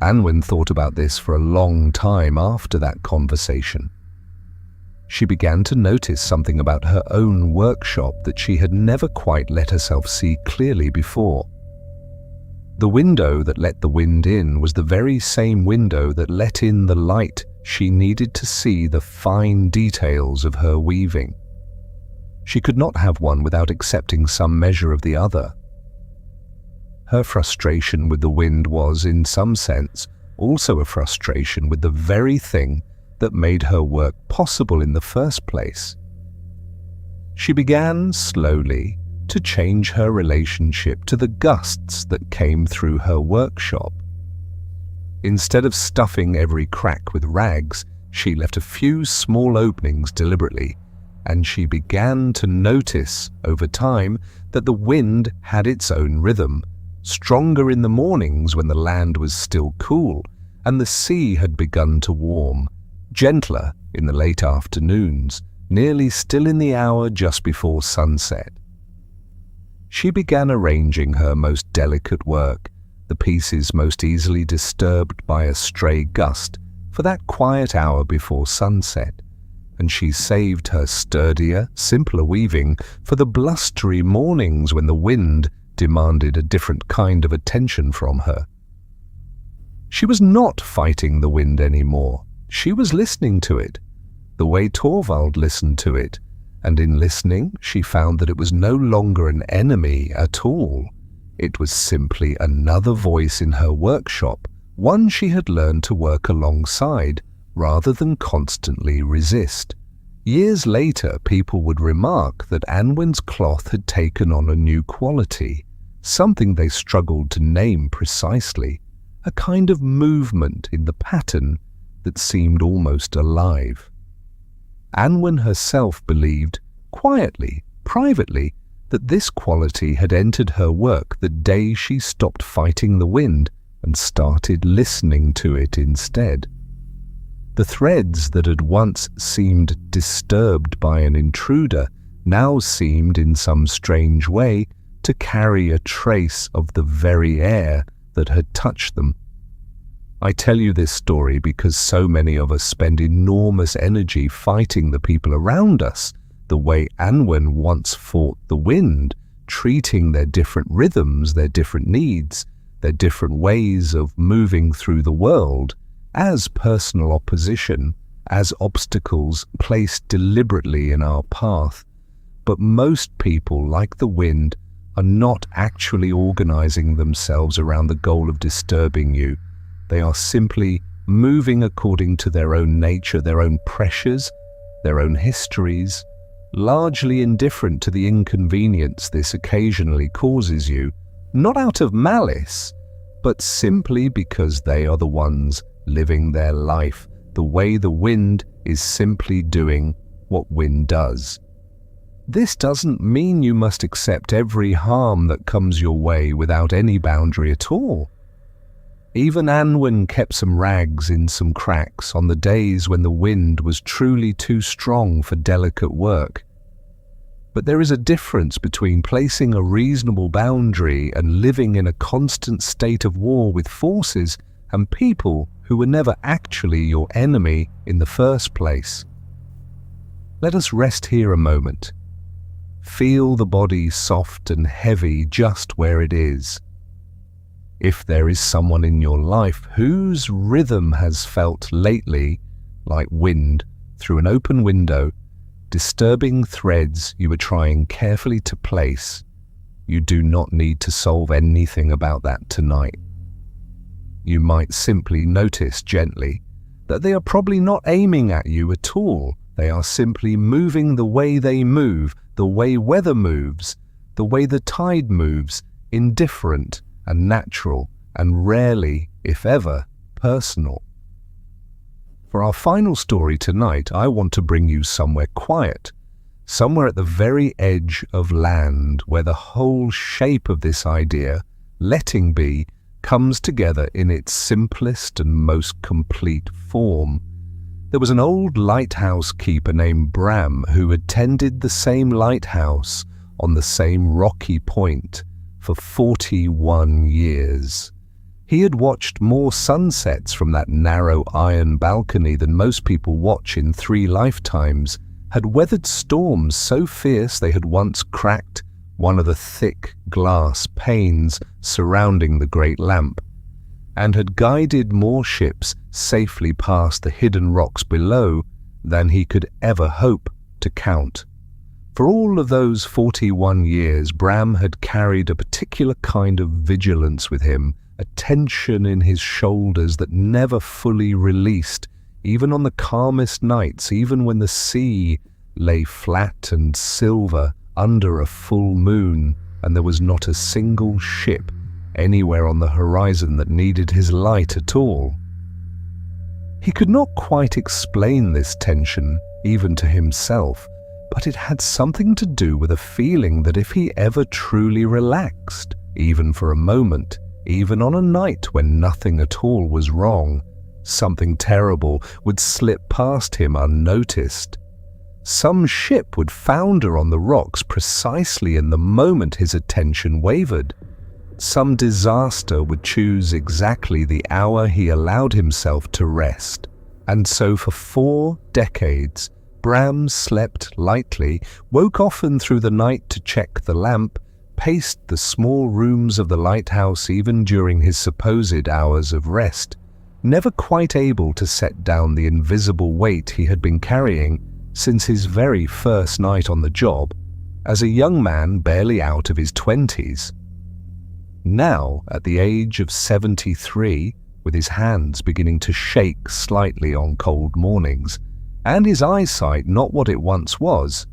Anwen thought about this for a long time after that conversation. She began to notice something about her own workshop that she had never quite let herself see clearly before. The window that let the wind in was the very same window that let in the light she needed to see the fine details of her weaving. She could not have one without accepting some measure of the other. Her frustration with the wind was, in some sense, also a frustration with the very thing that made her work possible in the first place. She began, slowly, to change her relationship to the gusts that came through her workshop. Instead of stuffing every crack with rags, she left a few small openings deliberately, and she began to notice, over time, that the wind had its own rhythm, stronger in the mornings when the land was still cool and the sea had begun to warm, gentler in the late afternoons, nearly still in the hour just before sunset. She began arranging her most delicate work, the pieces most easily disturbed by a stray gust, for that quiet hour before sunset, and she saved her sturdier, simpler weaving for the blustery mornings when the wind demanded a different kind of attention from her. She was not fighting the wind anymore. She was listening to it, the way Torvald listened to it, and in listening she found that it was no longer an enemy at all. It was simply another voice in her workshop, one she had learned to work alongside rather than constantly resist. Years later, people would remark that Anwen's cloth had taken on a new quality, something they struggled to name precisely, a kind of movement in the pattern that seemed almost alive. Anwen herself believed, quietly, privately, that this quality had entered her work the day she stopped fighting the wind and started listening to it instead. The threads that had once seemed disturbed by an intruder now seemed in some strange way to carry a trace of the very air that had touched them. I tell you this story because so many of us spend enormous energy fighting the people around us, the way Anwen once fought the wind, treating their different rhythms, their different needs, their different ways of moving through the world, as personal opposition, as obstacles placed deliberately in our path. But most people, like the wind, are not actually organizing themselves around the goal of disturbing you. They are simply moving according to their own nature, their own pressures, their own histories, largely indifferent to the inconvenience this occasionally causes you, not out of malice, but simply because they are the ones living their life the way the wind is simply doing what wind does. This doesn't mean you must accept every harm that comes your way without any boundary at all. Even Anwen kept some rags in some cracks on the days when the wind was truly too strong for delicate work. But there is a difference between placing a reasonable boundary and living in a constant state of war with forces and people who were never actually your enemy in the first place. Let us rest here a moment. Feel the body soft and heavy just where it is. If there is someone in your life whose rhythm has felt lately like wind through an open window, disturbing threads you are trying carefully to place, you do not need to solve anything about that tonight. You might simply notice gently that they are probably not aiming at you at all. They are simply moving the way they move, the way weather moves, the way the tide moves, indifferent and natural, and rarely, if ever, personal. For our final story tonight, I want to bring you somewhere quiet, somewhere at the very edge of land, where the whole shape of this idea, letting be, comes together in its simplest and most complete form. There was an old lighthouse keeper named Bram who attended the same lighthouse on the same rocky point for 41 years. He had watched more sunsets from that narrow iron balcony than most people watch in 3 lifetimes, had weathered storms so fierce they had once cracked one of the thick glass panes surrounding the great lamp, and had guided more ships safely past the hidden rocks below than he could ever hope to count. For all of those 41 years, Bram had carried a particular kind of vigilance with him, a tension in his shoulders that never fully released, even on the calmest nights, even when the sea lay flat and silver under a full moon, and there was not a single ship anywhere on the horizon that needed his light at all. He could not quite explain this tension, even to himself, but it had something to do with a feeling that if he ever truly relaxed, even for a moment, even on a night when nothing at all was wrong, something terrible would slip past him unnoticed. Some ship would founder on the rocks precisely in the moment his attention wavered. Some disaster would choose exactly the hour he allowed himself to rest. And so for 4 decades, Bram slept lightly, woke often through the night to check the lamp, paced the small rooms of the lighthouse even during his supposed hours of rest, never quite able to set down the invisible weight he had been carrying since his very first night on the job, as a young man barely out of his 20s. Now, at the age of 73, with his hands beginning to shake slightly on cold mornings, and his eyesight not what it once was,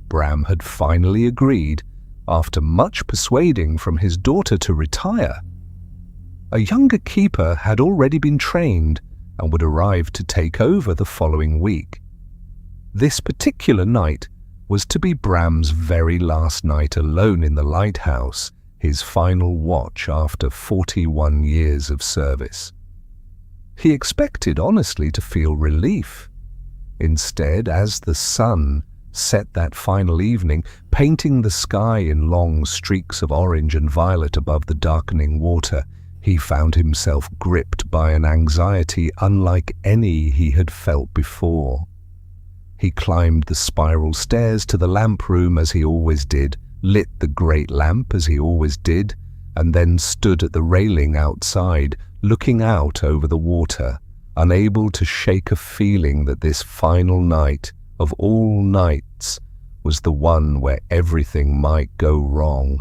Bram had finally agreed, after much persuading from his daughter, to retire. A younger keeper had already been trained and would arrive to take over the following week. This particular night was to be Bram's very last night alone in the lighthouse, his final watch after 41 years of service. He expected, honestly, to feel relief. Instead, as the sun set that final evening, painting the sky in long streaks of orange and violet above the darkening water, he found himself gripped by an anxiety unlike any he had felt before. He climbed the spiral stairs to the lamp room as he always did, lit the great lamp as he always did, and then stood at the railing outside, looking out over the water, unable to shake a feeling that this final night of all nights was the one where everything might go wrong.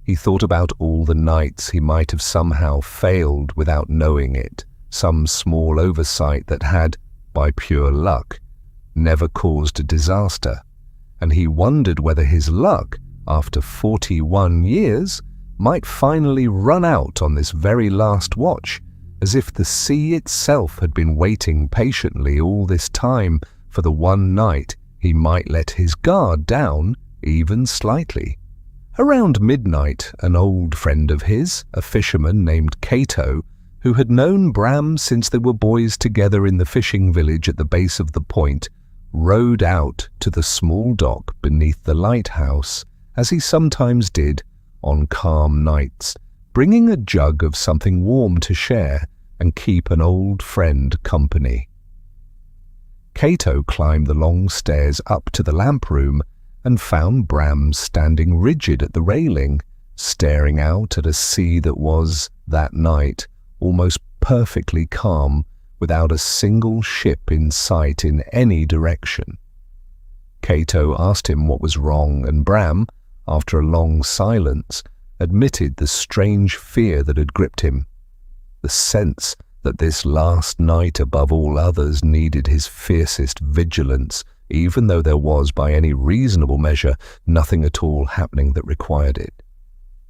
He thought about all the nights he might have somehow failed without knowing it, some small oversight that had, by pure luck, never caused a disaster, and he wondered whether his luck, after 41 years, might finally run out on this very last watch, as if the sea itself had been waiting patiently all this time for the one night he might let his guard down even slightly. Around midnight, an old friend of his, a fisherman named Cato, who had known Bram since they were boys together in the fishing village at the base of the point, rowed out to the small dock beneath the lighthouse, as he sometimes did on calm nights, bringing a jug of something warm to share and keep an old friend company. Cato climbed the long stairs up to the lamp room and found Bram standing rigid at the railing, staring out at a sea that was, that night, almost perfectly calm, without a single ship in sight in any direction. Cato asked him what was wrong, and Bram, after a long silence, admitted the strange fear that had gripped him, the sense that this last night above all others needed his fiercest vigilance, even though there was, by any reasonable measure, nothing at all happening that required it.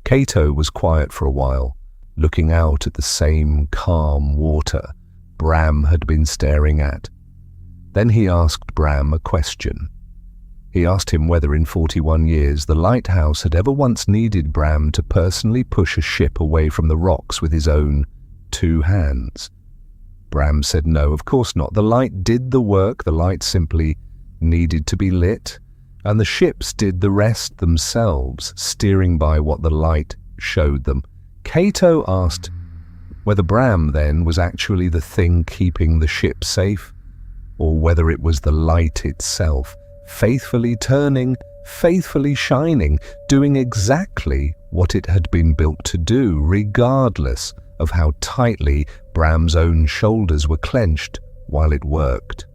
Cato was quiet for a while, looking out at the same calm water Bram had been staring at. Then he asked Bram a question. He asked him whether in 41 years the lighthouse had ever once needed Bram to personally push a ship away from the rocks with his own 2 hands. Bram said no, of course not. The light did the work, the light simply needed to be lit, and the ships did the rest themselves, steering by what the light showed them. Cato asked whether Bram, then, was actually the thing keeping the ship safe, or whether it was the light itself, faithfully turning, faithfully shining, doing exactly what it had been built to do, regardless of how tightly Bram's own shoulders were clenched while it worked.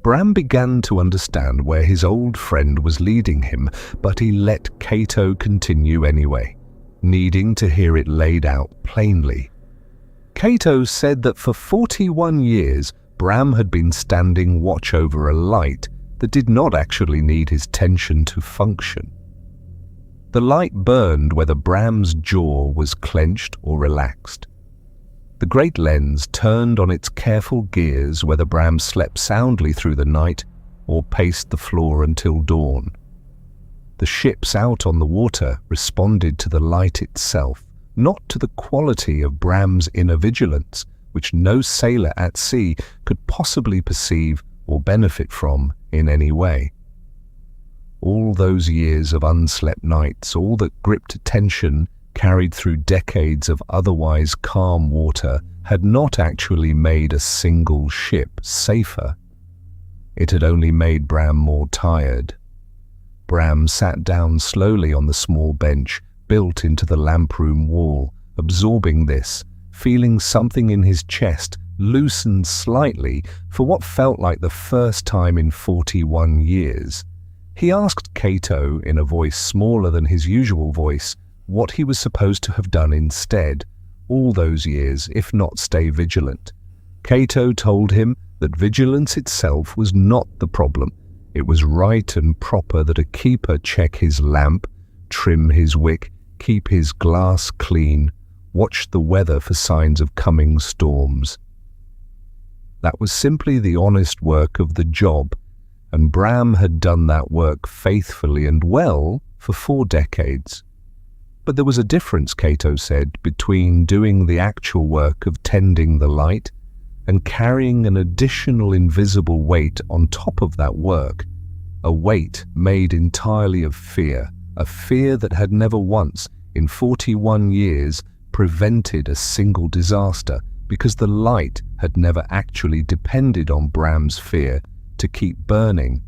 Bram began to understand where his old friend was leading him, but he let Cato continue anyway, needing to hear it laid out plainly. Cato said that for 41 years Bram had been standing watch over a light that did not actually need his tension to function. The light burned whether Bram's jaw was clenched or relaxed. The great lens turned on its careful gears whether Bram slept soundly through the night or paced the floor until dawn. The ships out on the water responded to the light itself, not to the quality of Bram's inner vigilance, which no sailor at sea could possibly perceive or benefit from in any way. All those years of unslept nights, all that gripped attention carried through decades of otherwise calm water, had not actually made a single ship safer. It had only made Bram more tired. Bram sat down slowly on the small bench built into the lamp room wall, absorbing this, feeling something in his chest loosened slightly for what felt like the first time in 41 years. He asked Cato, in a voice smaller than his usual voice, what he was supposed to have done instead, all those years, if not stay vigilant. Cato told him that vigilance itself was not the problem. It was right and proper that a keeper check his lamp, trim his wick, keep his glass clean, watch the weather for signs of coming storms. That was simply the honest work of the job, and Bram had done that work faithfully and well for 4 decades. But there was a difference, Cato said, between doing the actual work of tending the light and carrying an additional invisible weight on top of that work, a weight made entirely of fear, a fear that had never once, in 41 years, prevented a single disaster, because the light had never actually depended on Bram's fear to keep burning.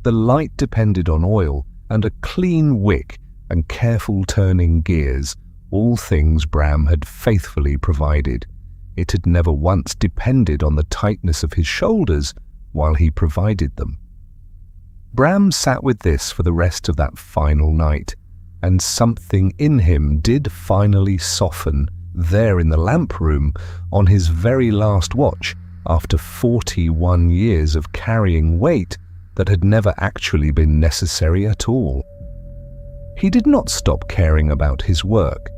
The light depended on oil and a clean wick and careful turning gears, all things Bram had faithfully provided. It had never once depended on the tightness of his shoulders while he provided them. Bram sat with this for the rest of that final night, and something in him did finally soften there in the lamp room on his very last watch after 41 years of carrying weight that had never actually been necessary at all. He did not stop caring about his work.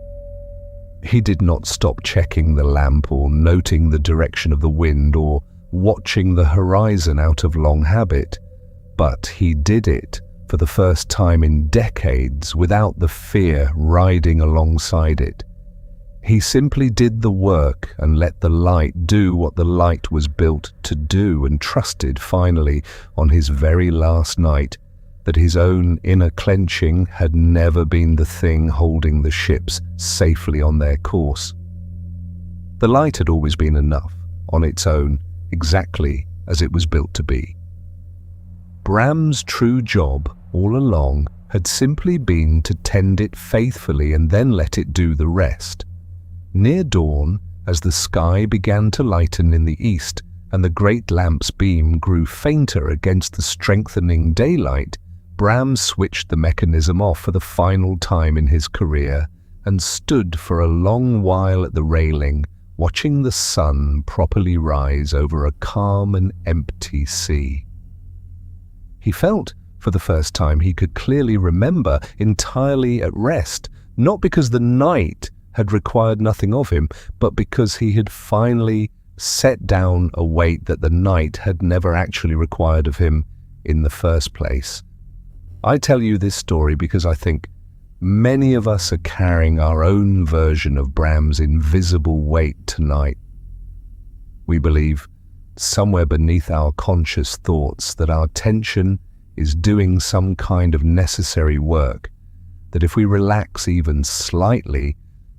He did not stop checking the lamp or noting the direction of the wind or watching the horizon out of long habit, but he did it for the first time in decades without the fear riding alongside it. He simply did the work and let the light do what the light was built to do, and trusted finally on his very last night that his own inner clenching had never been the thing holding the ships safely on their course. The light had always been enough on its own, exactly as it was built to be. Bram's true job all along had simply been to tend it faithfully and then let it do the rest. Near dawn, as the sky began to lighten in the east and the great lamp's beam grew fainter against the strengthening daylight, Bram switched the mechanism off for the final time in his career and stood for a long while at the railing, watching the sun properly rise over a calm and empty sea. He felt, for the first time he could clearly remember, entirely at rest, not because the night had required nothing of him, but because he had finally set down a weight that the night had never actually required of him in the first place. I tell you this story because I think many of us are carrying our own version of Bram's invisible weight tonight. We believe, somewhere beneath our conscious thoughts, that our tension is doing some kind of necessary work, that if we relax even slightly,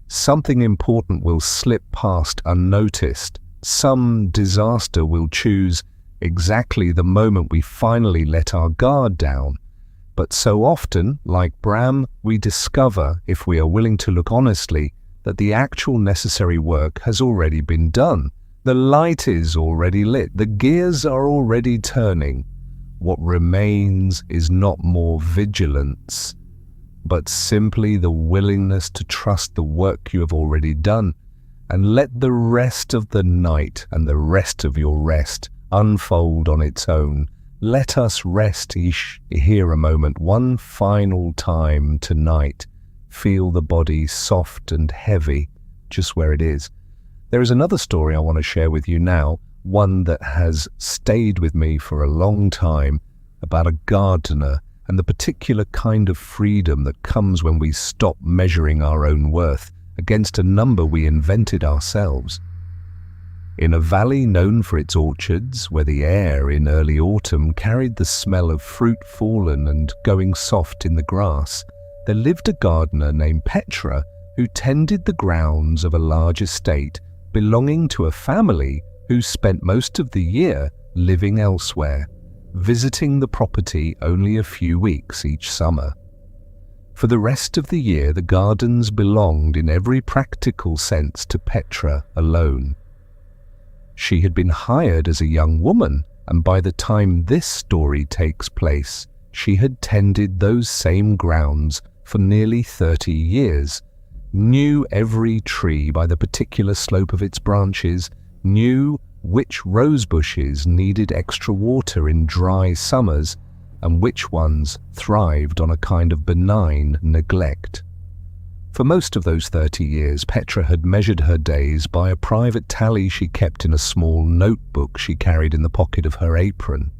something important will slip past unnoticed. Some disaster will choose exactly the moment we finally let our guard down. But so often, like Bram, we discover, if we are willing to look honestly, that the actual necessary work has already been done. The light is already lit. The gears are already turning. What remains is not more vigilance, but simply the willingness to trust the work you have already done and let the rest of the night and the rest of your rest unfold on its own. Let us rest here a moment, one final time tonight. Feel the body soft and heavy just where it is. There is another story I want to share with you now, one that has stayed with me for a long time, about a gardener and the particular kind of freedom that comes when we stop measuring our own worth against a number we invented ourselves. In a valley known for its orchards, where the air in early autumn carried the smell of fruit fallen and going soft in the grass, there lived a gardener named Petra who tended the grounds of a large estate belonging to a family who spent most of the year living elsewhere, visiting the property only a few weeks each summer. For the rest of the year, the gardens belonged in every practical sense to Petra alone. She had been hired as a young woman, and by the time this story takes place, she had tended those same grounds for nearly 30 years, knew every tree by the particular slope of its branches, knew which rose bushes needed extra water in dry summers, and which ones thrived on a kind of benign neglect. For most of those 30 years, Petra had measured her days by a private tally she kept in a small notebook she carried in the pocket of her apron.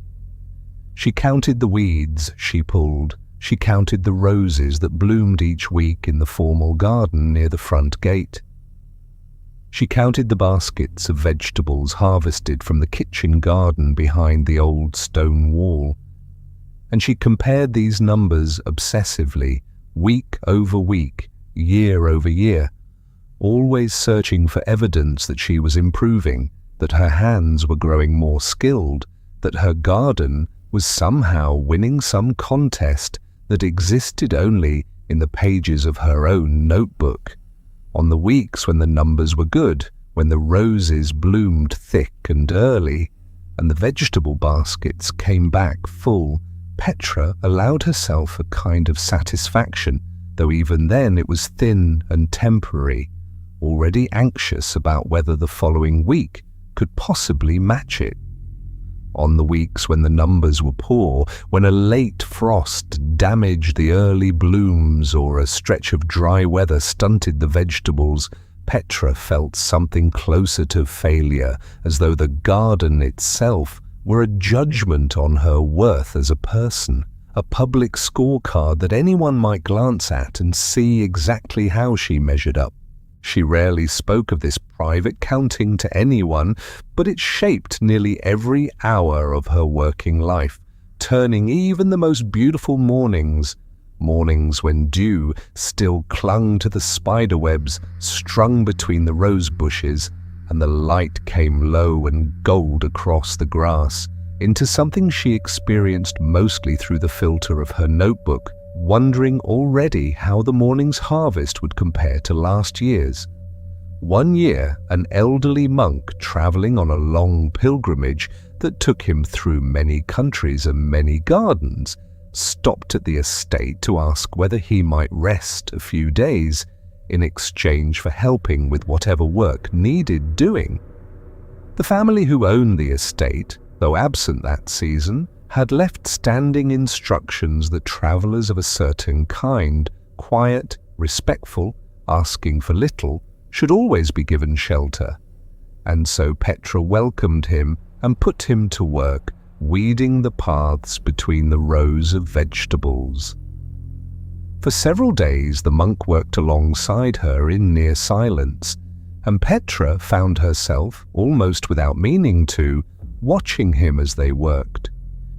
She She counted the weeds she pulled. She counted the roses that bloomed each week in the formal garden near the front gate. She counted the baskets of vegetables harvested from the kitchen garden behind the old stone wall. And she compared these numbers obsessively, week over week, year over year, always searching for evidence that she was improving, that her hands were growing more skilled, that her garden was somehow winning some contest that existed only in the pages of her own notebook. On the weeks when the numbers were good, when the roses bloomed thick and early, and the vegetable baskets came back full, Petra allowed herself a kind of satisfaction, though even then it was thin and temporary, already anxious about whether the following week could possibly match it. On the weeks when the numbers were poor, when a late frost damaged the early blooms or a stretch of dry weather stunted the vegetables, Petra felt something closer to failure, as though the garden itself were a judgment on her worth as a person, a public scorecard that anyone might glance at and see exactly how she measured up. She rarely spoke of this private counting to anyone, but it shaped nearly every hour of her working life, turning even the most beautiful mornings when dew still clung to the spiderwebs strung between the rose bushes, and the light came low and gold across the grass, into something she experienced mostly through the filter of her notebook, wondering already how the morning's harvest would compare to last year's. One year, an elderly monk traveling on a long pilgrimage that took him through many countries and many gardens stopped at the estate to ask whether he might rest a few days in exchange for helping with whatever work needed doing. The family who owned the estate, though absent that season, had left standing instructions that travellers of a certain kind, quiet, respectful, asking for little, should always be given shelter. And so Petra welcomed him and put him to work, weeding the paths between the rows of vegetables. For several days the monk worked alongside her in near silence, and Petra found herself, almost without meaning to, watching him as they worked.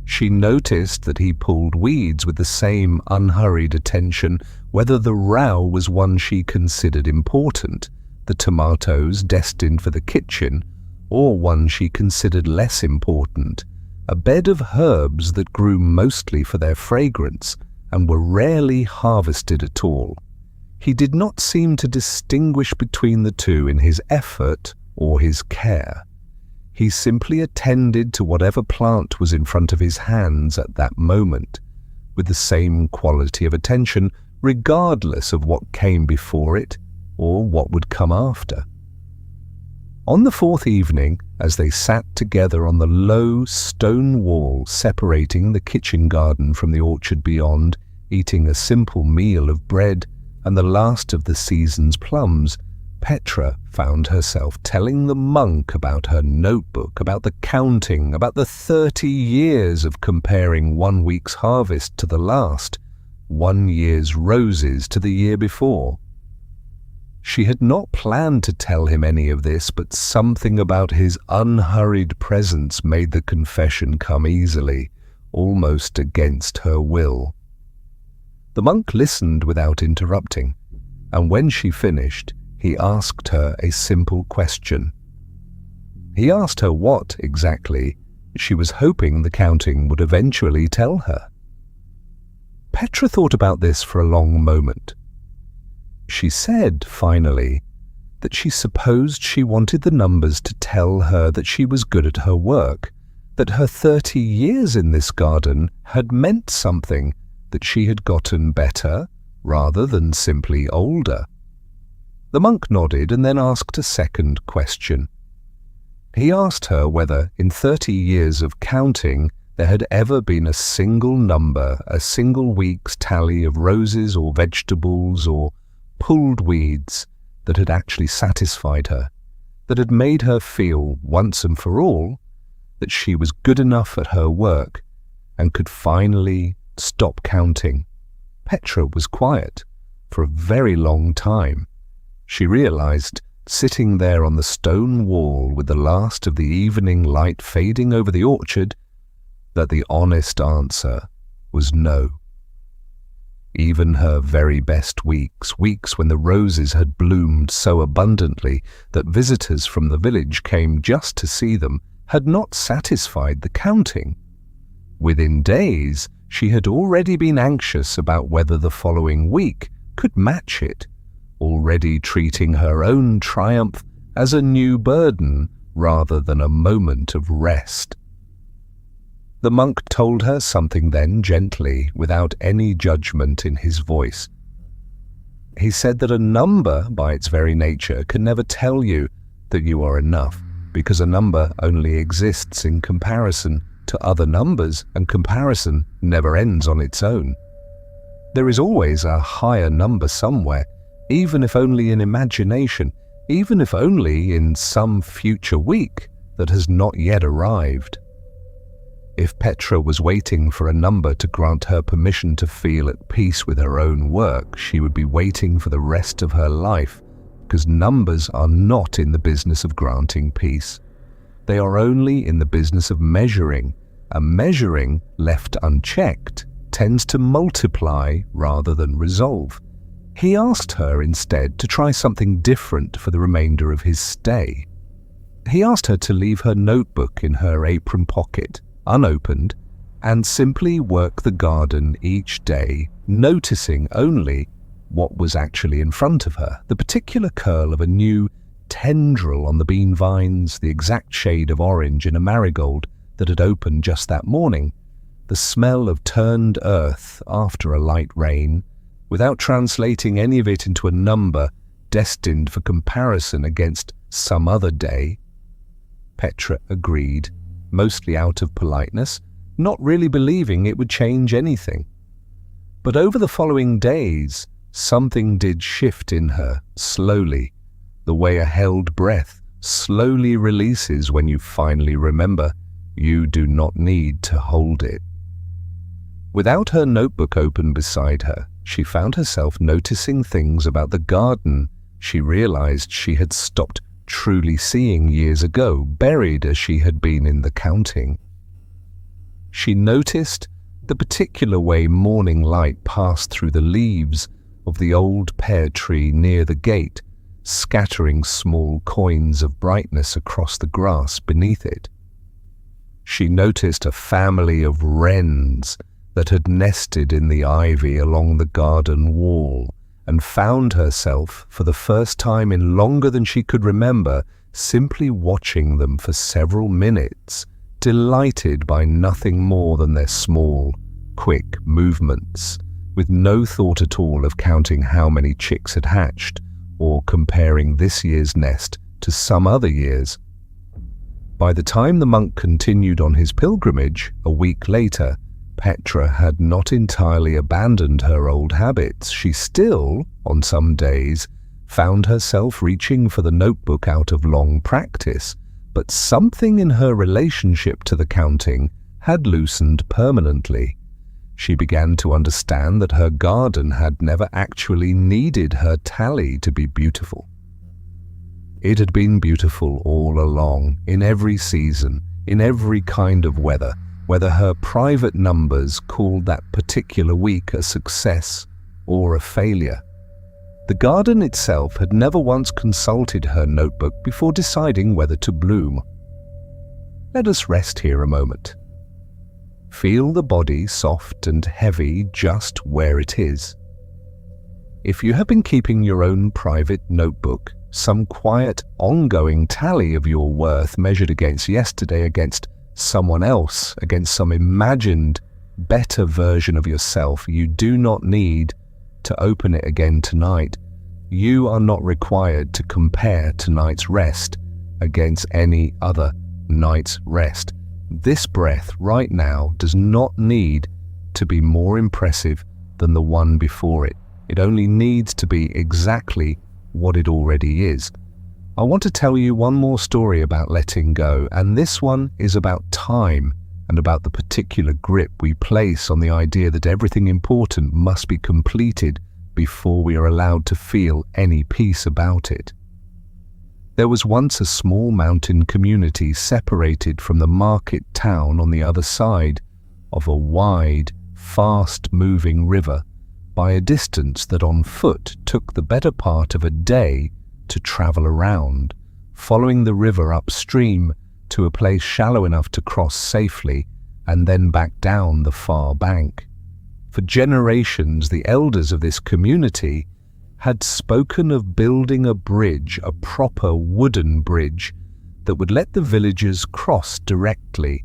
She noticed that he pulled weeds with the same unhurried attention, whether the row was one she considered important, the tomatoes destined for the kitchen, or one she considered less important, a bed of herbs that grew mostly for their fragrance and were rarely harvested at all. He did not seem to distinguish between the two in his effort or his care. He simply attended to whatever plant was in front of his hands at that moment, with the same quality of attention, regardless of what came before it or what would come after. On the fourth evening, as they sat together on the low stone wall separating the kitchen garden from the orchard beyond, eating a simple meal of bread and the last of the season's plums, Petra found herself telling the monk about her notebook, about the counting, about the 30 years of comparing 1 week's harvest to the last, 1 year's roses to the year before. She had not planned to tell him any of this, but something about his unhurried presence made the confession come easily, almost against her will. The monk listened without interrupting, and when she finished, he asked her a simple question. He asked her what, exactly, she was hoping the counting would eventually tell her. Petra thought about this for a long moment. She said, finally, that she supposed she wanted the numbers to tell her that she was good at her work, that her 30 years in this garden had meant something, that she had gotten better rather than simply older. The monk nodded and then asked a second question. He asked her whether, in 30 years of counting, there had ever been a single number, a single week's tally of roses or vegetables or pulled weeds that had actually satisfied her, that had made her feel, once and for all, that she was good enough at her work, and could finally stop counting. Petra was quiet for a very long time. She realized, sitting there on the stone wall with the last of the evening light fading over the orchard, that the honest answer was no. Even her very best weeks when the roses had bloomed so abundantly that visitors from the village came just to see them, had not satisfied the counting. Within days, she had already been anxious about whether the following week could match it, already treating her own triumph as a new burden rather than a moment of rest. The monk told her something then gently, without any judgment in his voice. He said that a number, by its very nature, can never tell you that you are enough, because a number only exists in comparison to other numbers, and comparison never ends on its own. There is always a higher number somewhere, even if only in imagination, even if only in some future week that has not yet arrived. If Petra was waiting for a number to grant her permission to feel at peace with her own work, she would be waiting for the rest of her life, because numbers are not in the business of granting peace. They are only in the business of measuring, and measuring, left unchecked, tends to multiply rather than resolve. He asked her instead to try something different for the remainder of his stay. He asked her to leave her notebook in her apron pocket, unopened, and simply work the garden each day, noticing only what was actually in front of her, the particular curl of a new tendril on the bean vines, the exact shade of orange in a marigold that had opened just that morning, the smell of turned earth after a light rain, without translating any of it into a number destined for comparison against some other day. Petra agreed, mostly out of politeness, not really believing it would change anything. But over the following days, something did shift in her, slowly, the way a held breath slowly releases when you finally remember you do not need to hold it. Without her notebook open beside her, she found herself noticing things about the garden she realized she had stopped truly seeing years ago, buried as she had been in the counting. She noticed the particular way morning light passed through the leaves of the old pear tree near the gate, scattering small coins of brightness across the grass beneath it. She noticed a family of wrens that had nested in the ivy along the garden wall, and found herself, for the first time in longer than she could remember, simply watching them for several minutes, delighted by nothing more than their small, quick movements, with no thought at all of counting how many chicks had hatched, or comparing this year's nest to some other year's. By the time the monk continued on his pilgrimage, a week later, Petra had not entirely abandoned her old habits. She still, on some days, found herself reaching for the notebook out of long practice, but something in her relationship to the counting had loosened permanently. She began to understand that her garden had never actually needed her tally to be beautiful. It had been beautiful all along, in every season, in every kind of weather, whether her private numbers called that particular week a success or a failure. The garden itself had never once consulted her notebook before deciding whether to bloom. Let us rest here a moment. Feel the body soft and heavy just where it is. If you have been keeping your own private notebook, some quiet, ongoing tally of your worth measured against yesterday, against someone else, against some imagined, better version of yourself, you do not need to open it again tonight. You are not required to compare tonight's rest against any other night's rest. This breath right now does not need to be more impressive than the one before it. It only needs to be exactly what it already is. I want to tell you one more story about letting go, and this one is about time and about the particular grip we place on the idea that everything important must be completed before we are allowed to feel any peace about it. There was once a small mountain community separated from the market town on the other side of a wide, fast-moving river by a distance that on foot took the better part of a day to travel around, following the river upstream to a place shallow enough to cross safely and then back down the far bank. For generations, the elders of this community had spoken of building a bridge, a proper wooden bridge, that would let the villagers cross directly,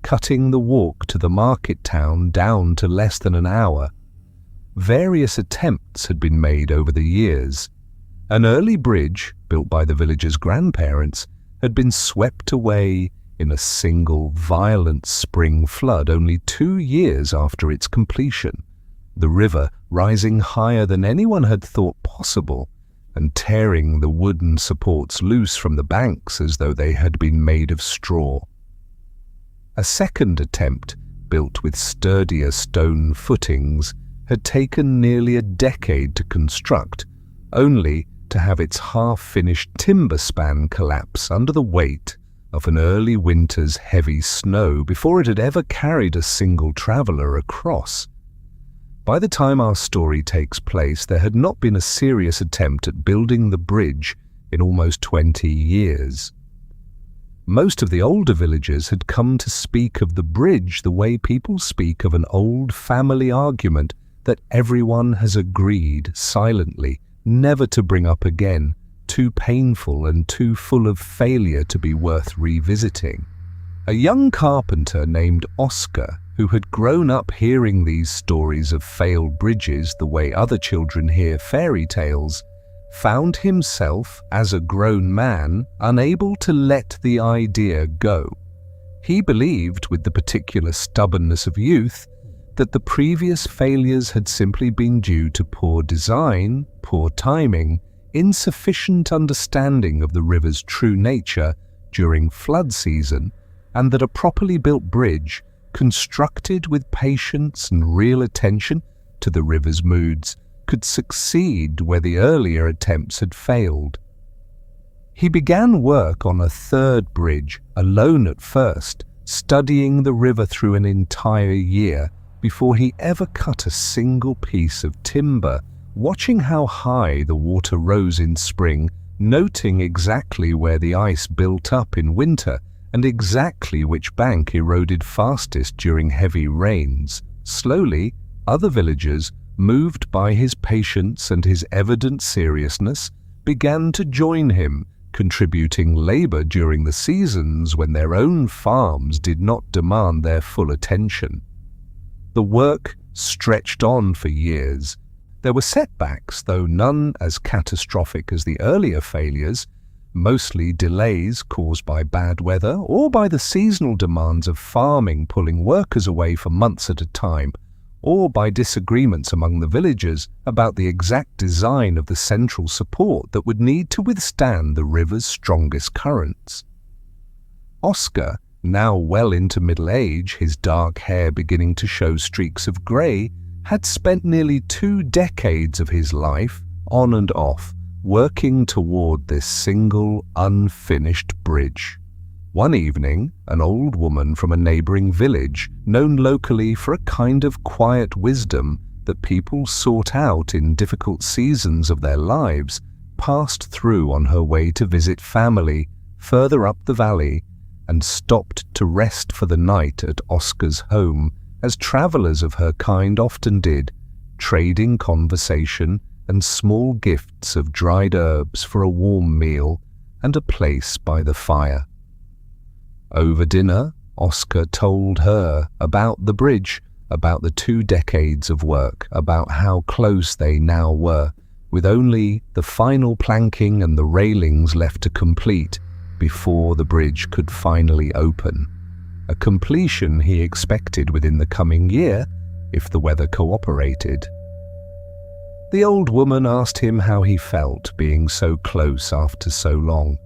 cutting the walk to the market town down to less than an hour. Various attempts had been made over the years. An early bridge, built by the villagers' grandparents, had been swept away in a single violent spring flood only 2 years after its completion, the river rising higher than anyone had thought possible and tearing the wooden supports loose from the banks as though they had been made of straw. A second attempt, built with sturdier stone footings, had taken nearly a decade to construct, only to have its half-finished timber span collapse under the weight of an early winter's heavy snow before it had ever carried a single traveller across. By the time our story takes place, there had not been a serious attempt at building the bridge in almost 20 years. Most of the older villagers had come to speak of the bridge the way people speak of an old family argument that everyone has agreed silently never to bring up again, too painful and too full of failure to be worth revisiting. A young carpenter named Oscar, who had grown up hearing these stories of failed bridges the way other children hear fairy tales, found himself, as a grown man, unable to let the idea go. He believed, with the particular stubbornness of youth, that the previous failures had simply been due to poor design, poor timing, insufficient understanding of the river's true nature during flood season, and that a properly built bridge, constructed with patience and real attention to the river's moods, could succeed where the earlier attempts had failed. He began work on a third bridge, alone at first, studying the river through an entire year before he ever cut a single piece of timber, watching how high the water rose in spring, noting exactly where the ice built up in winter and exactly which bank eroded fastest during heavy rains. Slowly, other villagers, moved by his patience and his evident seriousness, began to join him, contributing labor during the seasons when their own farms did not demand their full attention. The work stretched on for years. There were setbacks, though none as catastrophic as the earlier failures, mostly delays caused by bad weather or by the seasonal demands of farming pulling workers away for months at a time, or by disagreements among the villagers about the exact design of the central support that would need to withstand the river's strongest currents. Oscar, now well into middle age, his dark hair beginning to show streaks of grey, had spent nearly 2 decades of his life, on and off, working toward this single, unfinished bridge. One evening, an old woman from a neighboring village, known locally for a kind of quiet wisdom that people sought out in difficult seasons of their lives, passed through on her way to visit family further up the valley and stopped to rest for the night at Oscar's home, as travelers of her kind often did, trading conversation and small gifts of dried herbs for a warm meal and a place by the fire. Over dinner, Oscar told her about the bridge, about the 2 decades of work, about how close they now were, with only the final planking and the railings left to complete before the bridge could finally open. A completion he expected within the coming year, if the weather cooperated. The old woman asked him how he felt being so close after so long.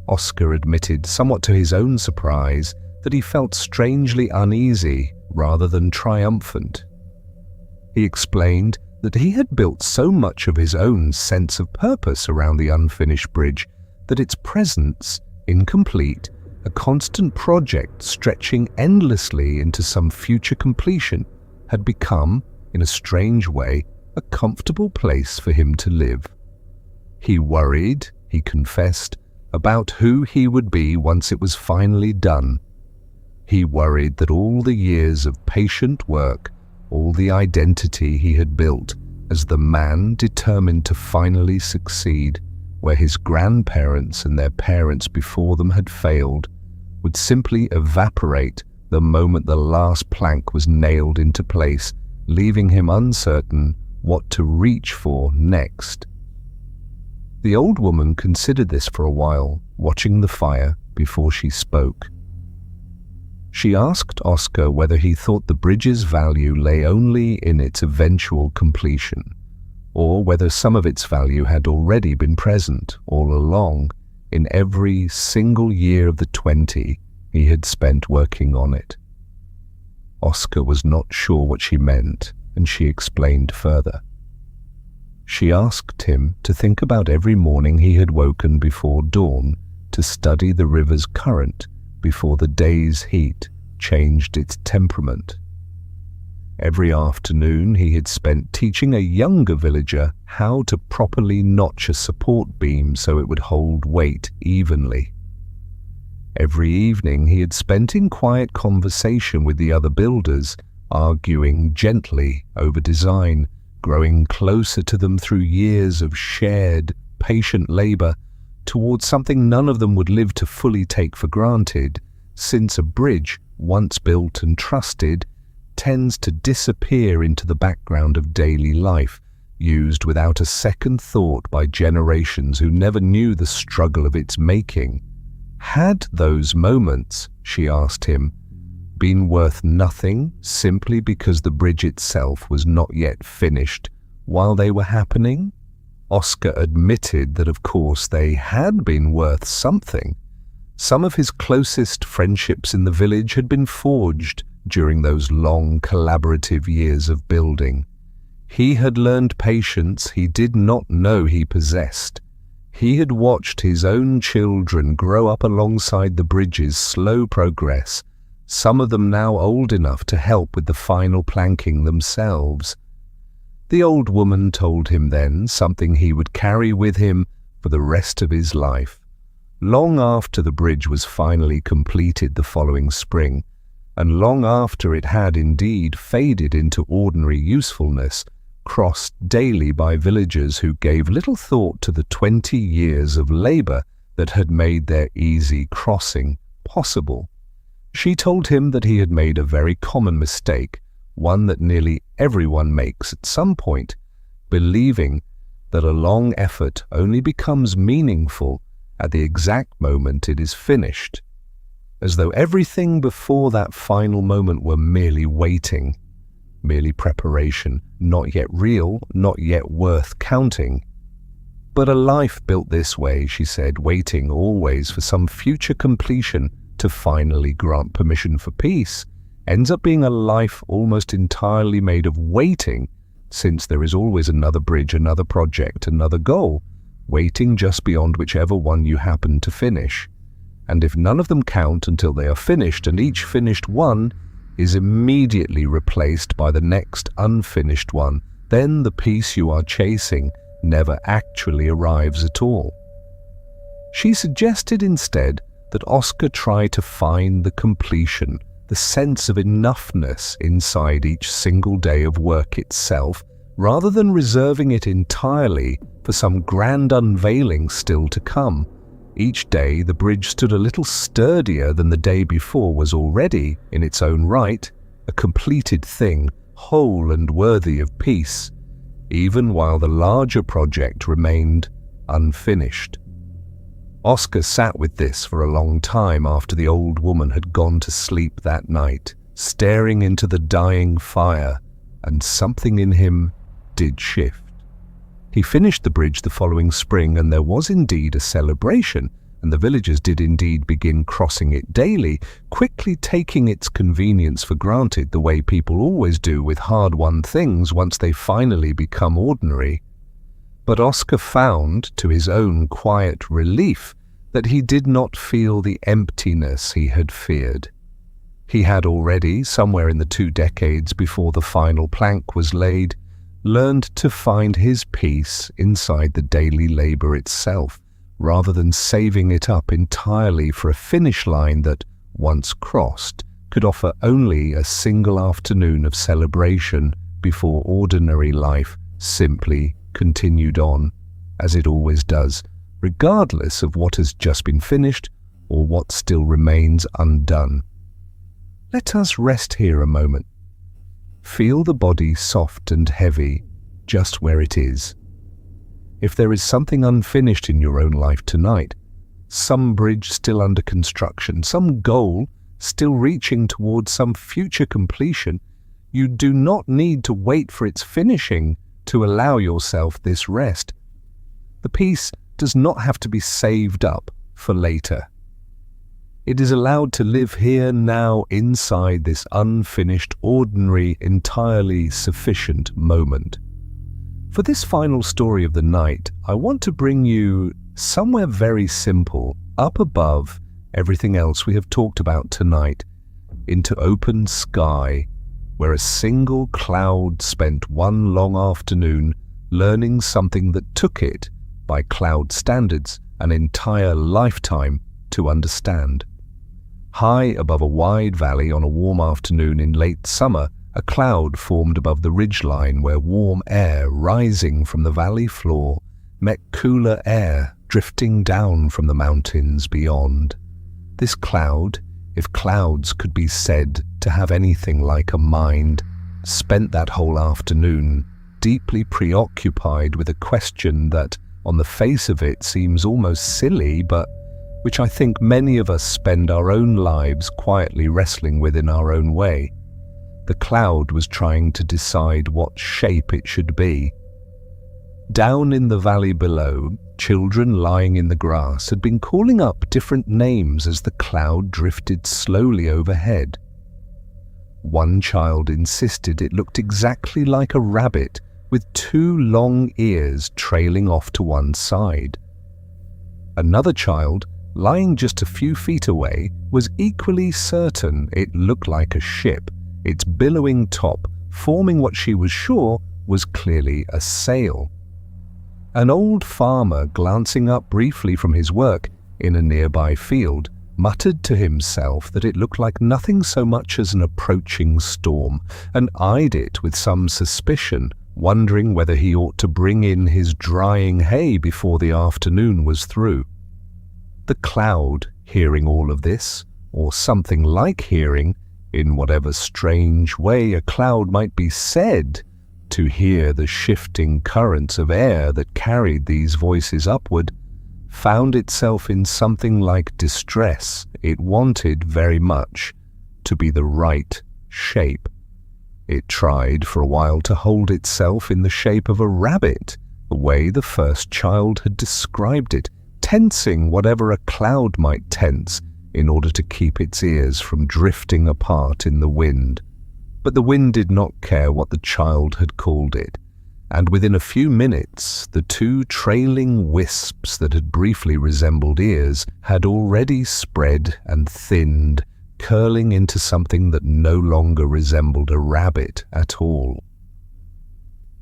Oscar admitted, somewhat to his own surprise, that he felt strangely uneasy rather than triumphant. He explained that he had built so much of his own sense of purpose around the unfinished bridge that its presence, incomplete, a constant project stretching endlessly into some future completion, had become, in a strange way, a comfortable place for him to live. He worried, he confessed, about who he would be once it was finally done. He worried that all the years of patient work, all the identity he had built as the man determined to finally succeed where his grandparents and their parents before them had failed, would simply evaporate the moment the last plank was nailed into place, leaving him uncertain what to reach for next. The old woman considered this for a while, watching the fire before she spoke. She asked Oscar whether he thought the bridge's value lay only in its eventual completion, or whether some of its value had already been present all along in every single year of the 20 he had spent working on it. Oscar was not sure what she meant, and she explained further. She asked him to think about every morning he had woken before dawn to study the river's current before the day's heat changed its temperament. Every afternoon he had spent teaching a younger villager how to properly notch a support beam so it would hold weight evenly. Every evening he had spent in quiet conversation with the other builders, arguing gently over design, growing closer to them through years of shared, patient labor towards something none of them would live to fully take for granted, since a bridge, once built and trusted, tends to disappear into the background of daily life, used without a second thought by generations who never knew the struggle of its making. Had those moments, she asked him, been worth nothing simply because the bridge itself was not yet finished while they were happening? Oscar admitted that of course they had been worth something. Some of his closest friendships in the village had been forged during those long collaborative years of building. He had learned patience he did not know he possessed. He had watched his own children grow up alongside the bridge's slow progress, some of them now old enough to help with the final planking themselves. The old woman told him then something he would carry with him for the rest of his life. Long after the bridge was finally completed the following spring, and long after it had indeed faded into ordinary usefulness, crossed daily by villagers who gave little thought to the 20 years of labor that had made their easy crossing possible. She told him that he had made a very common mistake, one that nearly everyone makes at some point, believing that a long effort only becomes meaningful at the exact moment it is finished, as though everything before that final moment were merely waiting, merely preparation, not yet real, not yet worth counting. But a life built this way, she said, waiting always for some future completion to finally grant permission for peace, ends up being a life almost entirely made of waiting, since there is always another bridge, another project, another goal, waiting just beyond whichever one you happen to finish. And if none of them count until they are finished, and each finished one is immediately replaced by the next unfinished one, then the peace you are chasing never actually arrives at all. She suggested instead that Oscar try to find the completion, the sense of enoughness inside each single day of work itself, rather than reserving it entirely for some grand unveiling still to come. Each day the bridge stood a little sturdier than the day before was already, in its own right, a completed thing, whole and worthy of peace, even while the larger project remained unfinished. Oscar sat with this for a long time after the old woman had gone to sleep that night, staring into the dying fire, and something in him did shift. He finished the bridge the following spring, and there was indeed a celebration, and the villagers did indeed begin crossing it daily, quickly taking its convenience for granted the way people always do with hard-won things once they finally become ordinary. But Oscar found, to his own quiet relief, that he did not feel the emptiness he had feared. He had already, somewhere in the 2 decades before the final plank was laid, learned to find his peace inside the daily labor itself, rather than saving it up entirely for a finish line that, once crossed, could offer only a single afternoon of celebration before ordinary life simply continued on, as it always does, regardless of what has just been finished or what still remains undone. Let us rest here a moment. Feel the body soft and heavy, just where it is. If there is something unfinished in your own life tonight, some bridge still under construction, some goal still reaching towards some future completion, you do not need to wait for its finishing to allow yourself this rest. The peace does not have to be saved up for later. It is allowed to live here now inside this unfinished, ordinary, entirely sufficient moment. For this final story of the night, I want to bring you somewhere very simple, up above everything else we have talked about tonight, into open sky, where a single cloud spent one long afternoon learning something that took it, by cloud standards, an entire lifetime to understand. High above a wide valley on a warm afternoon in late summer, a cloud formed above the ridgeline where warm air rising from the valley floor met cooler air drifting down from the mountains beyond. This cloud, if clouds could be said to have anything like a mind, spent that whole afternoon deeply preoccupied with a question that, on the face of it, seems almost silly, but which I think many of us spend our own lives quietly wrestling with in our own way. The cloud was trying to decide what shape it should be. Down in the valley below, children lying in the grass had been calling up different names as the cloud drifted slowly overhead. One child insisted it looked exactly like a rabbit with 2 long ears trailing off to one side. Another child, lying just a few feet away, was equally certain it looked like a ship, its billowing top forming what she was sure was clearly a sail. An old farmer, glancing up briefly from his work in a nearby field, muttered to himself that it looked like nothing so much as an approaching storm, and eyed it with some suspicion, wondering whether he ought to bring in his drying hay before the afternoon was through. The cloud, hearing all of this, or something like hearing, in whatever strange way a cloud might be said to hear the shifting currents of air that carried these voices upward, found itself in something like distress. It wanted very much to be the right shape. It tried for a while to hold itself in the shape of a rabbit, the way the first child had described it, tensing whatever a cloud might tense in order to keep its ears from drifting apart in the wind. But the wind did not care what the child had called it, and within a few minutes the 2 trailing wisps that had briefly resembled ears had already spread and thinned, curling into something that no longer resembled a rabbit at all.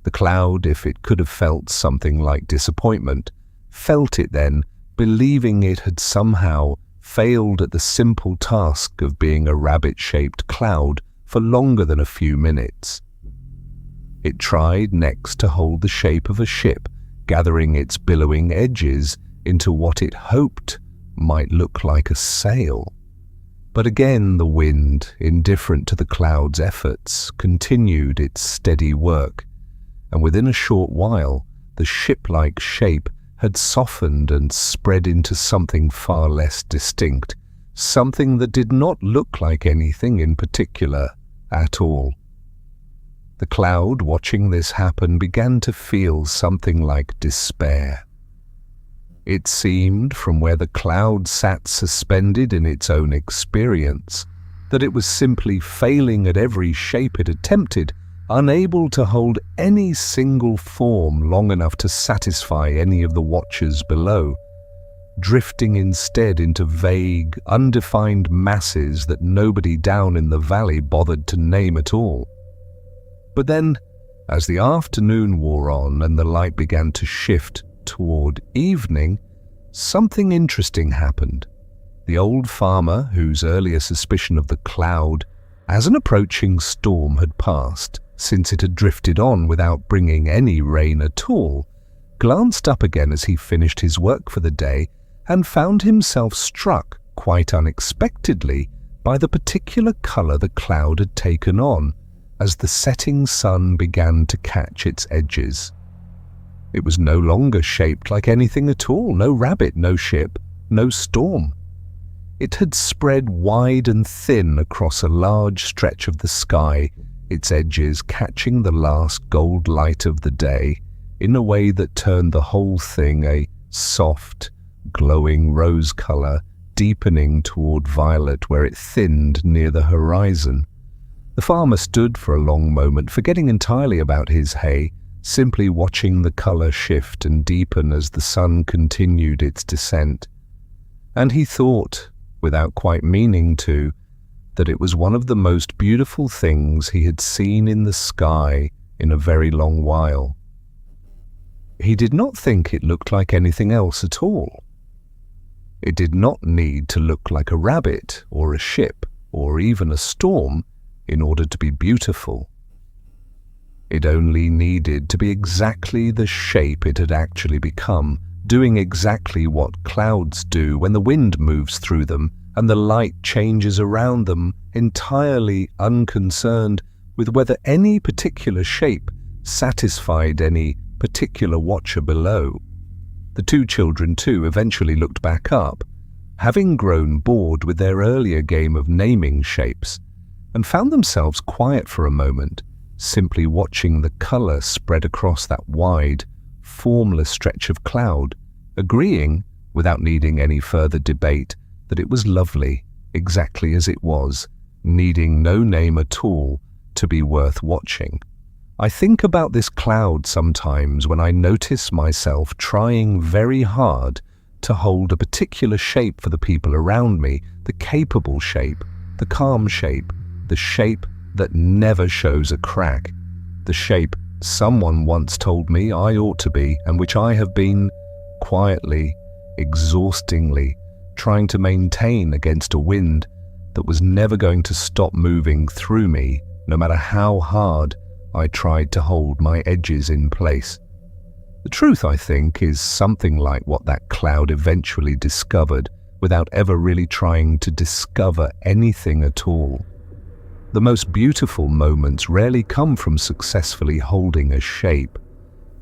The cloud, if it could have felt something like disappointment, felt it then, believing it had somehow failed at the simple task of being a rabbit-shaped cloud for longer than a few minutes. It tried next to hold the shape of a ship, gathering its billowing edges into what it hoped might look like a sail. But again the wind, indifferent to the cloud's efforts, continued its steady work, and within a short while the ship-like shape had softened and spread into something far less distinct, something that did not look like anything in particular at all. The cloud, watching this happen, began to feel something like despair. It seemed, from where the cloud sat suspended in its own experience, that it was simply failing at every shape it attempted, unable to hold any single form long enough to satisfy any of the watchers below, drifting instead into vague, undefined masses that nobody down in the valley bothered to name at all. But then, as the afternoon wore on and the light began to shift toward evening, something interesting happened. The old farmer, whose earlier suspicion of the cloud as an approaching storm had passed, since it had drifted on without bringing any rain at all, glanced up again as he finished his work for the day and found himself struck, quite unexpectedly, by the particular colour the cloud had taken on as the setting sun began to catch its edges. It was no longer shaped like anything at all, no rabbit, no ship, no storm. It had spread wide and thin across a large stretch of the sky, its edges catching the last gold light of the day in a way that turned the whole thing a soft, glowing rose colour, deepening toward violet where it thinned near the horizon. The farmer stood for a long moment, forgetting entirely about his hay, simply watching the colour shift and deepen as the sun continued its descent. And he thought, without quite meaning to, that it was one of the most beautiful things he had seen in the sky in a very long while. He did not think it looked like anything else at all. It did not need to look like a rabbit or a ship or even a storm in order to be beautiful. It only needed to be exactly the shape it had actually become, doing exactly what clouds do when the wind moves through them and the light changes around them, entirely unconcerned with whether any particular shape satisfied any particular watcher below. The two children, too, eventually looked back up, having grown bored with their earlier game of naming shapes, and found themselves quiet for a moment, simply watching the colour spread across that wide, formless stretch of cloud, agreeing, without needing any further debate, that it was lovely, exactly as it was, needing no name at all to be worth watching. I think about this cloud sometimes when I notice myself trying very hard to hold a particular shape for the people around me, the capable shape, the calm shape, the shape that never shows a crack, the shape someone once told me I ought to be, and which I have been quietly, exhaustingly trying to maintain against a wind that was never going to stop moving through me, no matter how hard I tried to hold my edges in place. The truth, I think, is something like what that cloud eventually discovered without ever really trying to discover anything at all. The most beautiful moments rarely come from successfully holding a shape.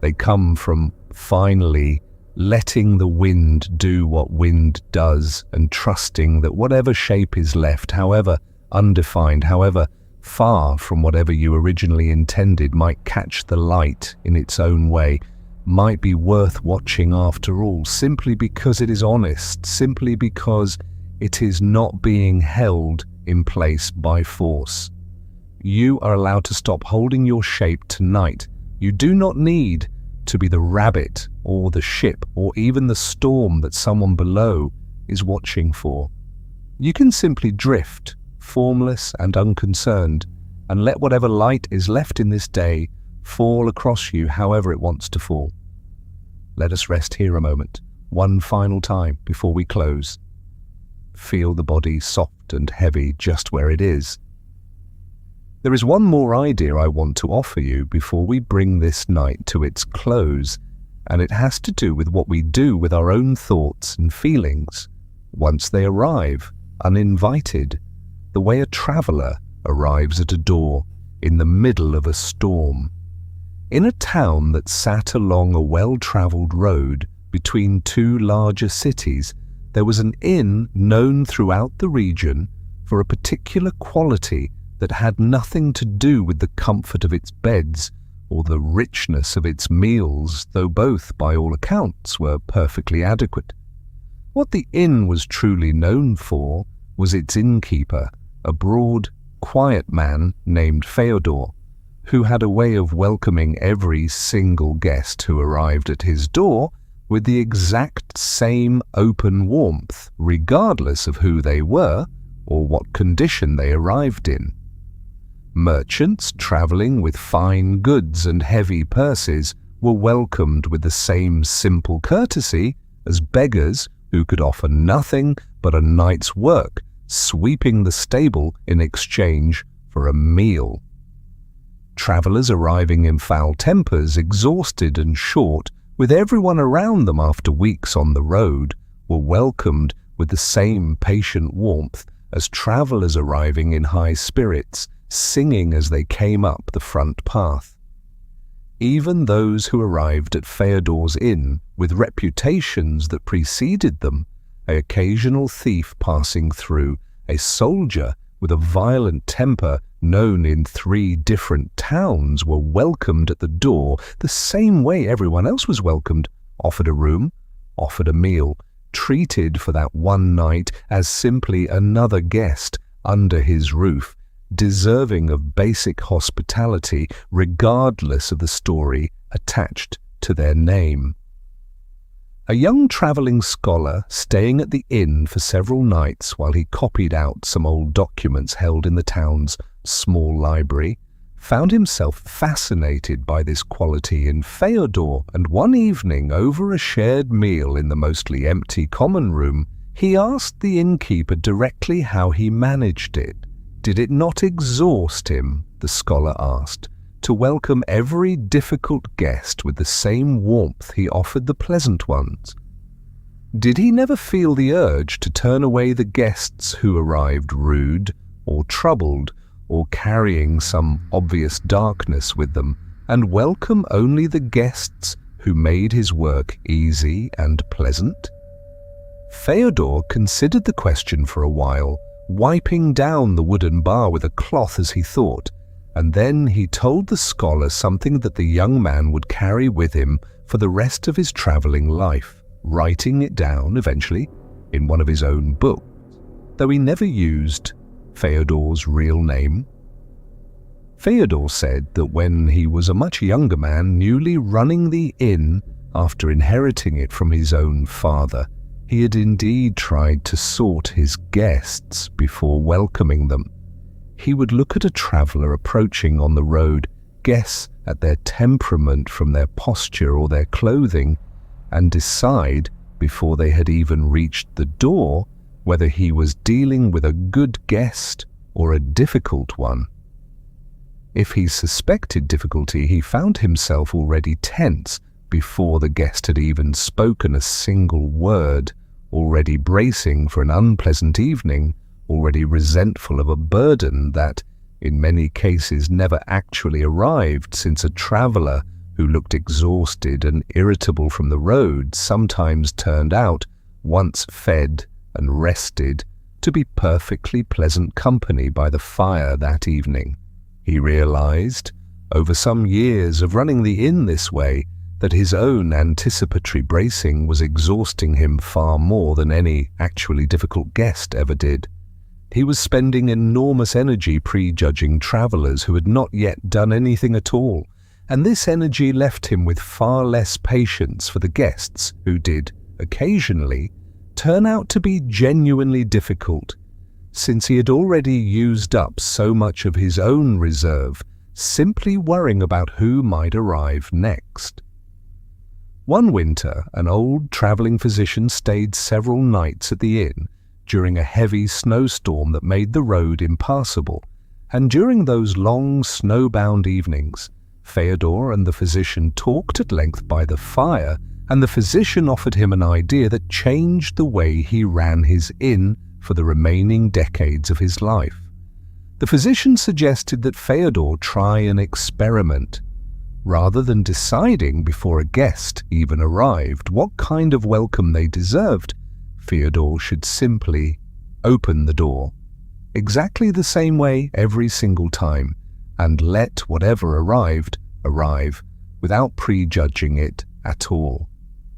They come from finally letting the wind do what wind does and trusting that whatever shape is left, however undefined, however far from whatever you originally intended, might catch the light in its own way, might be worth watching after all, simply because it is honest, simply because it is not being held in place by force. You are allowed to stop holding your shape tonight. You do not need to be the rabbit or the ship or even the storm that someone below is watching for. You can simply drift, formless and unconcerned, and let whatever light is left in this day fall across you however it wants to fall. Let us rest here a moment, one final time before we close. Feel the body soft and heavy just where it is. There is one more idea I want to offer you before we bring this night to its close, and it has to do with what we do with our own thoughts and feelings once they arrive, uninvited, the way a traveller arrives at a door in the middle of a storm. In a town that sat along a well-travelled road between two larger cities, there was an inn known throughout the region for a particular quality that had nothing to do with the comfort of its beds or the richness of its meals, though both, by all accounts, were perfectly adequate. What the inn was truly known for was its innkeeper, a broad, quiet man named Fyodor, who had a way of welcoming every single guest who arrived at his door with the exact same open warmth, regardless of who they were or what condition they arrived in. Merchants traveling with fine goods and heavy purses were welcomed with the same simple courtesy as beggars who could offer nothing but a night's work, sweeping the stable in exchange for a meal. Travelers arriving in foul tempers, exhausted and short, with everyone around them after weeks on the road, were welcomed with the same patient warmth as travelers arriving in high spirits, singing as they came up the front path. Even those who arrived at Fyodor's inn with reputations that preceded them, an occasional thief passing through, a soldier with a violent temper known in 3 different towns, were welcomed at the door the same way everyone else was welcomed, offered a room, offered a meal, treated for that one night as simply another guest under his roof, deserving of basic hospitality regardless of the story attached to their name. A young travelling scholar staying at the inn for several nights while he copied out some old documents held in the town's small library found himself fascinated by this quality in Fyodor, and one evening, over a shared meal in the mostly empty common room, he asked the innkeeper directly how he managed it. Did it not exhaust him, the scholar asked, to welcome every difficult guest with the same warmth he offered the pleasant ones? Did he never feel the urge to turn away the guests who arrived rude or troubled or carrying some obvious darkness with them, and welcome only the guests who made his work easy and pleasant? Fyodor considered the question for a while, wiping down the wooden bar with a cloth as he thought, and then he told the scholar something that the young man would carry with him for the rest of his travelling life, writing it down eventually in one of his own books, though he never used Fyodor's real name. Fyodor said that when he was a much younger man, newly running the inn after inheriting it from his own father, he had indeed tried to sort his guests before welcoming them. He would look at a traveller approaching on the road, guess at their temperament from their posture or their clothing, and decide, before they had even reached the door, whether he was dealing with a good guest or a difficult one. If he suspected difficulty, he found himself already tense before the guest had even spoken a single word, already bracing for an unpleasant evening, already resentful of a burden that, in many cases, never actually arrived, since a traveller who looked exhausted and irritable from the road sometimes turned out, once fed and rested, to be perfectly pleasant company by the fire that evening. He realized, over some years of running the inn this way, that his own anticipatory bracing was exhausting him far more than any actually difficult guest ever did. He was spending enormous energy prejudging travelers who had not yet done anything at all, and this energy left him with far less patience for the guests who did, occasionally, turn out to be genuinely difficult, since he had already used up so much of his own reserve, simply worrying about who might arrive next. One winter, an old travelling physician stayed several nights at the inn during a heavy snowstorm that made the road impassable, and during those long snowbound evenings, Fyodor and the physician talked at length by the fire, and the physician offered him an idea that changed the way he ran his inn for the remaining decades of his life. The physician suggested that Fyodor try an experiment. Rather than deciding before a guest even arrived what kind of welcome they deserved, Fyodor should simply open the door, exactly the same way every single time, and let whatever arrived arrive without prejudging it at all.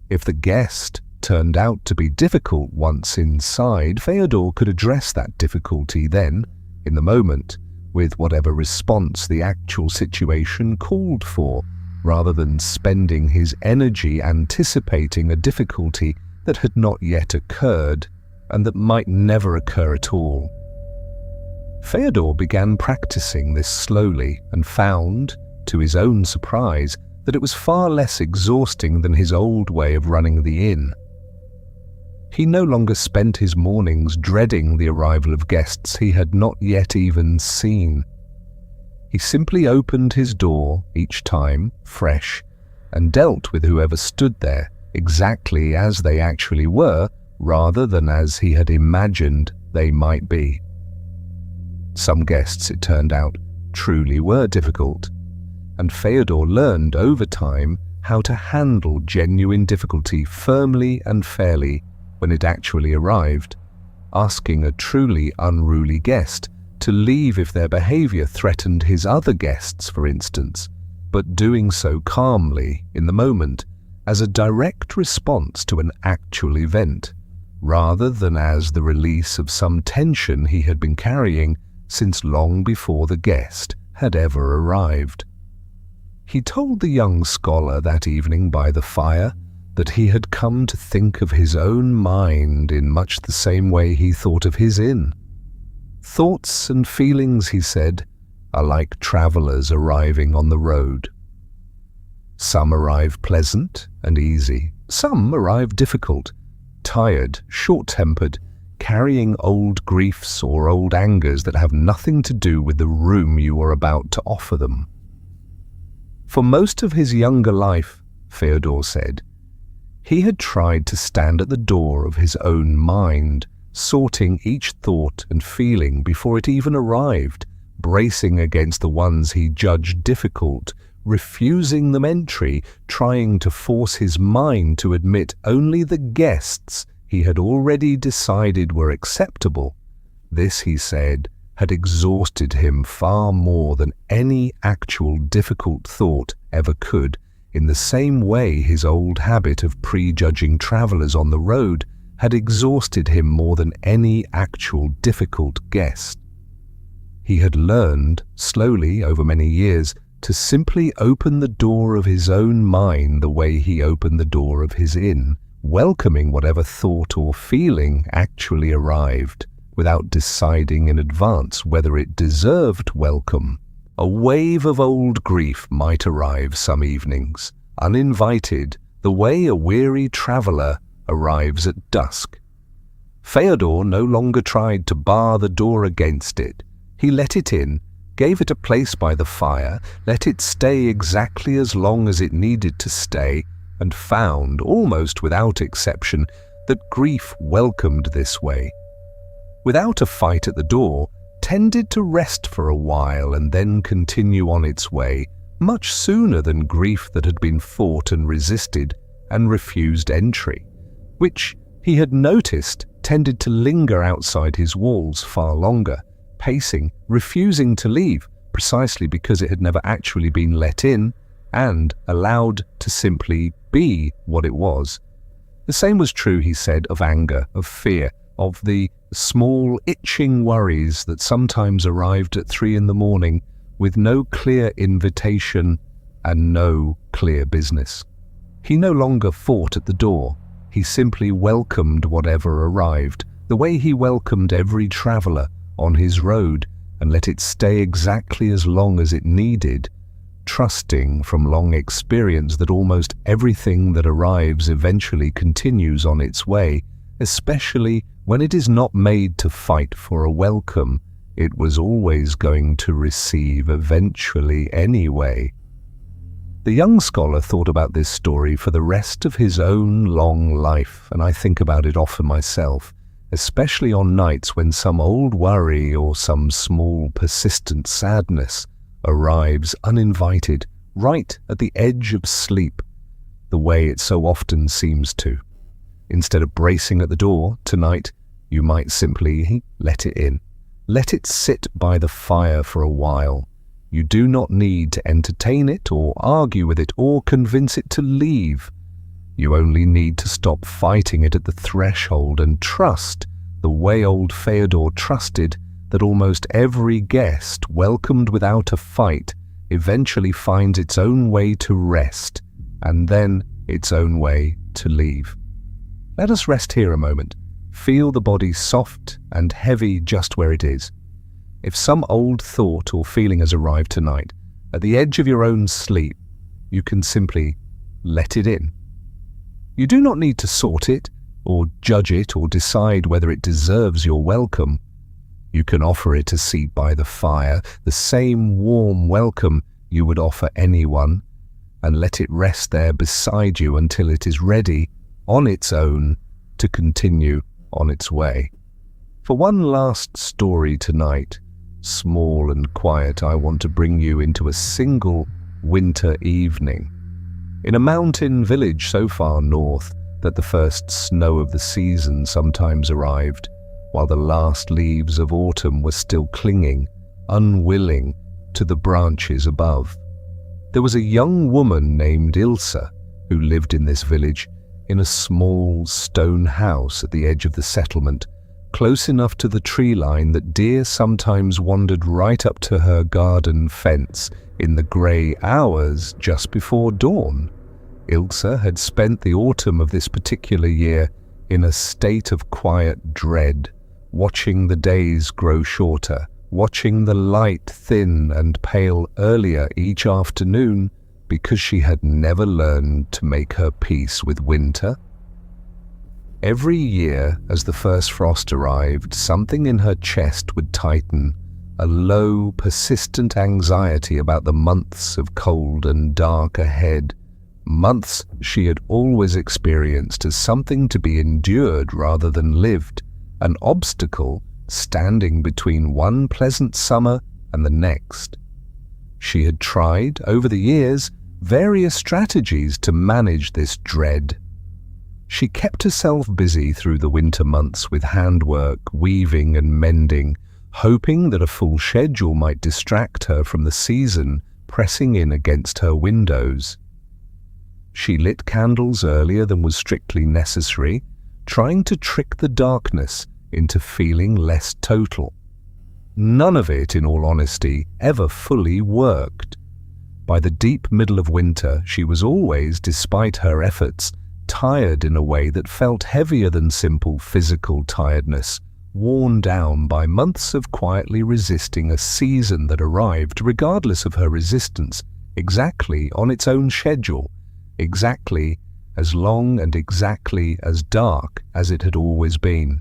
If the guest turned out to be difficult once inside, Fyodor could address that difficulty then, in the moment, with whatever response the actual situation called for, rather than spending his energy anticipating a difficulty that had not yet occurred and that might never occur at all. Fyodor began practicing this slowly and found, to his own surprise, that it was far less exhausting than his old way of running the inn. He no longer spent his mornings dreading the arrival of guests he had not yet even seen. He simply opened his door each time, fresh, and dealt with whoever stood there exactly as they actually were, rather than as he had imagined they might be. Some guests, it turned out, truly were difficult, and Fyodor learned over time how to handle genuine difficulty firmly and fairly when it actually arrived, asking a truly unruly guest to leave if their behavior threatened his other guests, for instance, but doing so calmly in the moment as a direct response to an actual event, rather than as the release of some tension he had been carrying since long before the guest had ever arrived. He told the young scholar that evening by the fire that he had come to think of his own mind in much the same way he thought of his inn. Thoughts and feelings, he said, are like travelers arriving on the road. Some arrive pleasant and easy, some arrive difficult, tired, short-tempered, carrying old griefs or old angers that have nothing to do with the room you are about to offer them. For most of his younger life, Fyodor said, he had tried to stand at the door of his own mind, sorting each thought and feeling before it even arrived, bracing against the ones he judged difficult, refusing them entry, trying to force his mind to admit only the guests he had already decided were acceptable. This, he said, had exhausted him far more than any actual difficult thought ever could, in the same way his old habit of prejudging travelers on the road had exhausted him more than any actual difficult guest. He had learned, slowly over many years, to simply open the door of his own mind the way he opened the door of his inn, welcoming whatever thought or feeling actually arrived, without deciding in advance whether it deserved welcome. A wave of old grief might arrive some evenings, uninvited, the way a weary traveller arrives at dusk. Fyodor no longer tried to bar the door against it. He let it in, gave it a place by the fire, let it stay exactly as long as it needed to stay, and found, almost without exception, that grief welcomed this way. Without a fight at the door, tended to rest for a while and then continue on its way, much sooner than grief that had been fought and resisted and refused entry, which he had noticed tended to linger outside his walls far longer, pacing, refusing to leave, precisely because it had never actually been let in and allowed to simply be what it was. The same was true, he said, of anger, of fear, of the small itching worries that sometimes arrived at 3 a.m. with no clear invitation and no clear business. He no longer fought at the door. He simply welcomed whatever arrived, the way he welcomed every traveller on his road, and let it stay exactly as long as it needed, trusting from long experience that almost everything that arrives eventually continues on its way, especially when it is not made to fight for a welcome. It was always going to receive eventually anyway. The young scholar thought about this story for the rest of his own long life, and I think about it often myself, especially on nights when some old worry or some small persistent sadness arrives uninvited, right at the edge of sleep, the way it so often seems to. Instead of bracing at the door tonight, you might simply let it in. Let it sit by the fire for a while. You do not need to entertain it or argue with it or convince it to leave. You only need to stop fighting it at the threshold and trust, the way old Feodor trusted, that almost every guest welcomed without a fight eventually finds its own way to rest, and then its own way to leave. Let us rest here a moment. Feel the body soft and heavy just where it is. If some old thought or feeling has arrived tonight, at the edge of your own sleep, you can simply let it in. You do not need to sort it, or judge it, or decide whether it deserves your welcome. You can offer it a seat by the fire, the same warm welcome you would offer anyone, and let it rest there beside you until it is ready, on its own, to continue on its way. For one last story tonight, small and quiet, I want to bring you into a single winter evening. In a mountain village so far north that the first snow of the season sometimes arrived, while the last leaves of autumn were still clinging, unwilling, to the branches above. There was a young woman named Ilse who lived in this village in a small stone house at the edge of the settlement, close enough to the tree line that deer sometimes wandered right up to her garden fence in the grey hours just before dawn. Ilse had spent the autumn of this particular year in a state of quiet dread, watching the days grow shorter, watching the light thin and pale earlier each afternoon, because she had never learned to make her peace with winter. Every year, as the first frost arrived, something in her chest would tighten, a low, persistent anxiety about the months of cold and dark ahead, months she had always experienced as something to be endured rather than lived, an obstacle standing between one pleasant summer and the next. She had tried, over the years, various strategies to manage this dread. She kept herself busy through the winter months with handwork, weaving and mending, hoping that a full schedule might distract her from the season pressing in against her windows. She lit candles earlier than was strictly necessary, trying to trick the darkness into feeling less total. None of it, in all honesty, ever fully worked. By the deep middle of winter, she was always, despite her efforts, tired in a way that felt heavier than simple physical tiredness, worn down by months of quietly resisting a season that arrived, regardless of her resistance, exactly on its own schedule, exactly as long and exactly as dark as it had always been.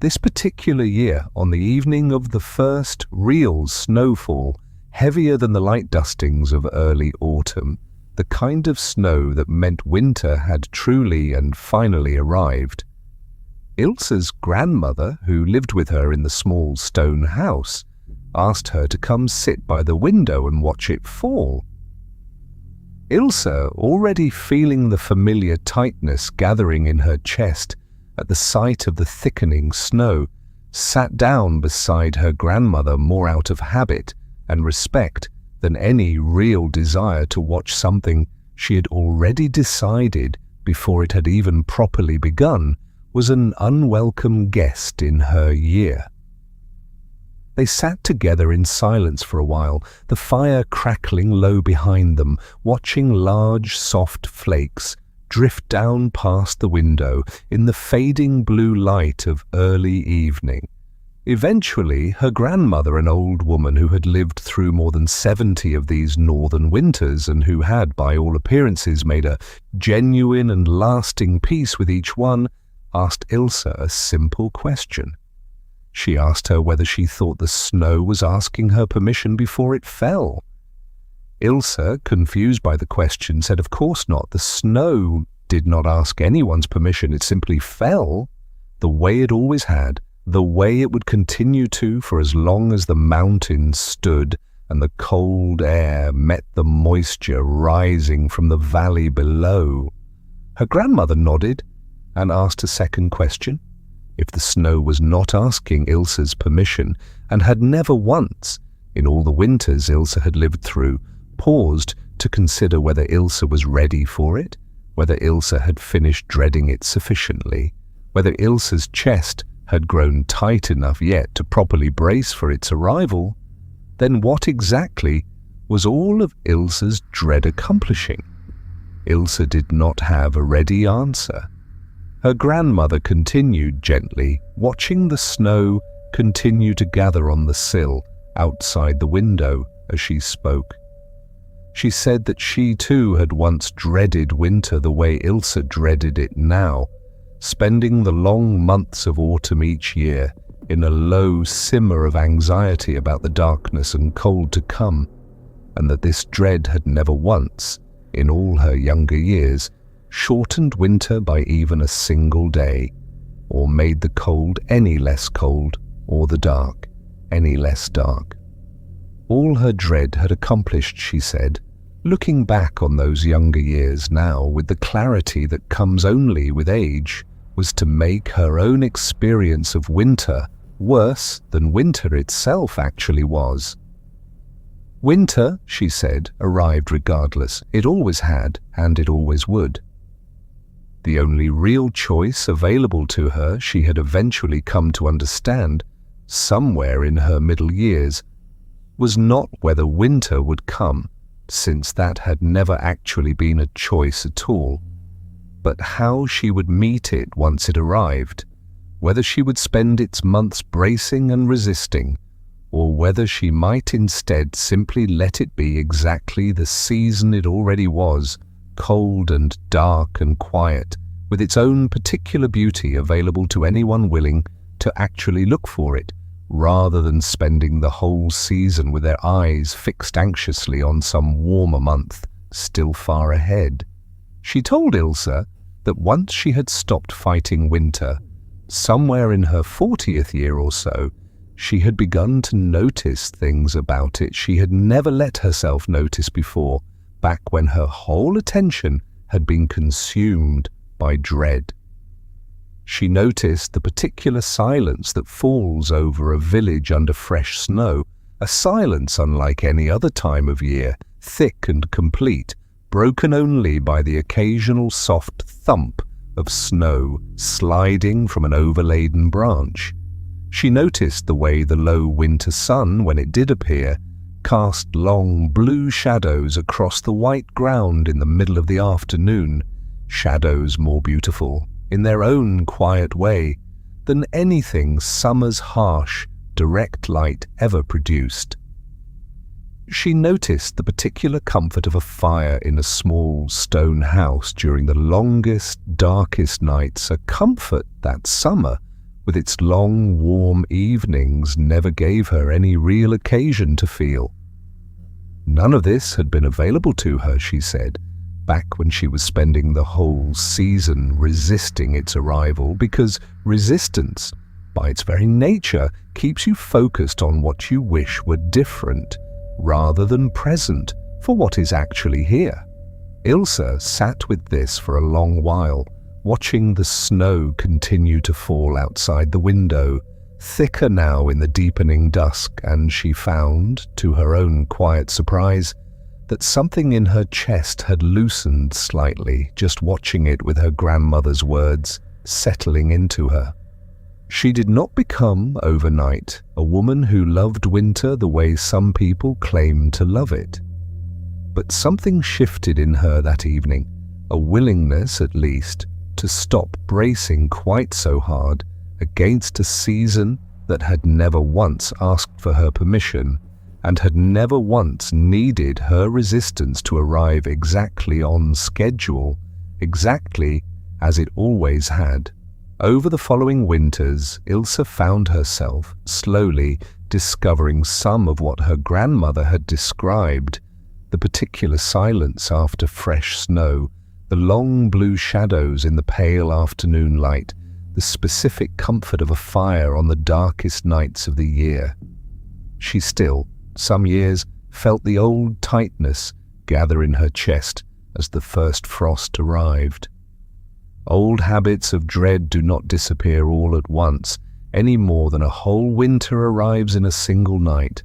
This particular year, on the evening of the first real snowfall, heavier than the light dustings of early autumn, the kind of snow that meant winter had truly and finally arrived. Ilse's grandmother, who lived with her in the small stone house, asked her to come sit by the window and watch it fall. Ilse, already feeling the familiar tightness gathering in her chest at the sight of the thickening snow, sat down beside her grandmother more out of habit and respect than any real desire to watch something she had already decided, before it had even properly begun, was an unwelcome guest in her year. They sat together in silence for a while, the fire crackling low behind them, watching large, soft flakes drift down past the window in the fading blue light of early evening. Eventually, her grandmother, an old woman who had lived through more than 70 of these northern winters and who had, by all appearances, made a genuine and lasting peace with each one, asked Ilse a simple question. She asked her whether she thought the snow was asking her permission before it fell. Ilse, confused by the question, said of course not. The snow did not ask anyone's permission. It simply fell the way it always had, the way it would continue to for as long as the mountains stood and the cold air met the moisture rising from the valley below. Her grandmother nodded and asked a second question. If the snow was not asking Ilse's permission and had never once, in all the winters Ilse had lived through, paused to consider whether Ilse was ready for it, whether Ilse had finished dreading it sufficiently, whether Ilse's chest had grown tight enough yet to properly brace for its arrival, then what exactly was all of Ilse's dread accomplishing? Ilse did not have a ready answer. Her grandmother continued gently, watching the snow continue to gather on the sill outside the window as she spoke. She said that she too had once dreaded winter the way Ilse dreaded it now, spending the long months of autumn each year in a low simmer of anxiety about the darkness and cold to come, and that this dread had never once, in all her younger years, shortened winter by even a single day, or made the cold any less cold, or the dark any less dark. All her dread had accomplished, she said, looking back on those younger years now with the clarity that comes only with age, was to make her own experience of winter worse than winter itself actually was. Winter, she said, arrived regardless. It always had, and it always would. The only real choice available to her, she had eventually come to understand, somewhere in her middle years, was not whether winter would come, since that had never actually been a choice at all, but how she would meet it once it arrived, whether she would spend its months bracing and resisting, or whether she might instead simply let it be exactly the season it already was, cold and dark and quiet, with its own particular beauty available to anyone willing to actually look for it, rather than spending the whole season with their eyes fixed anxiously on some warmer month still far ahead. She told Ilse that once she had stopped fighting winter, somewhere in her 40th year or so, she had begun to notice things about it she had never let herself notice before, back when her whole attention had been consumed by dread. She noticed the particular silence that falls over a village under fresh snow, a silence unlike any other time of year, thick and complete, broken only by the occasional soft thump of snow sliding from an overladen branch. She noticed the way the low winter sun, when it did appear, cast long blue shadows across the white ground in the middle of the afternoon, shadows more beautiful, in their own quiet way, than anything summer's harsh, direct light ever produced. She noticed the particular comfort of a fire in a small stone house during the longest, darkest nights, a comfort that summer, with its long, warm evenings, never gave her any real occasion to feel. None of this had been available to her, she said, back when she was spending the whole season resisting its arrival, because resistance, by its very nature, keeps you focused on what you wish were different, rather than present for what is actually here. Ilse sat with this for a long while, watching the snow continue to fall outside the window, thicker now in the deepening dusk, and she found, to her own quiet surprise, that something in her chest had loosened slightly, just watching it with her grandmother's words settling into her. She did not become, overnight, a woman who loved winter the way some people claim to love it. But something shifted in her that evening, a willingness, at least, to stop bracing quite so hard against a season that had never once asked for her permission and had never once needed her resistance to arrive exactly on schedule, exactly as it always had. Over the following winters, Ilse found herself slowly discovering some of what her grandmother had described, the particular silence after fresh snow, the long blue shadows in the pale afternoon light, the specific comfort of a fire on the darkest nights of the year. She still, some years, felt the old tightness gather in her chest as the first frost arrived. Old habits of dread do not disappear all at once, any more than a whole winter arrives in a single night.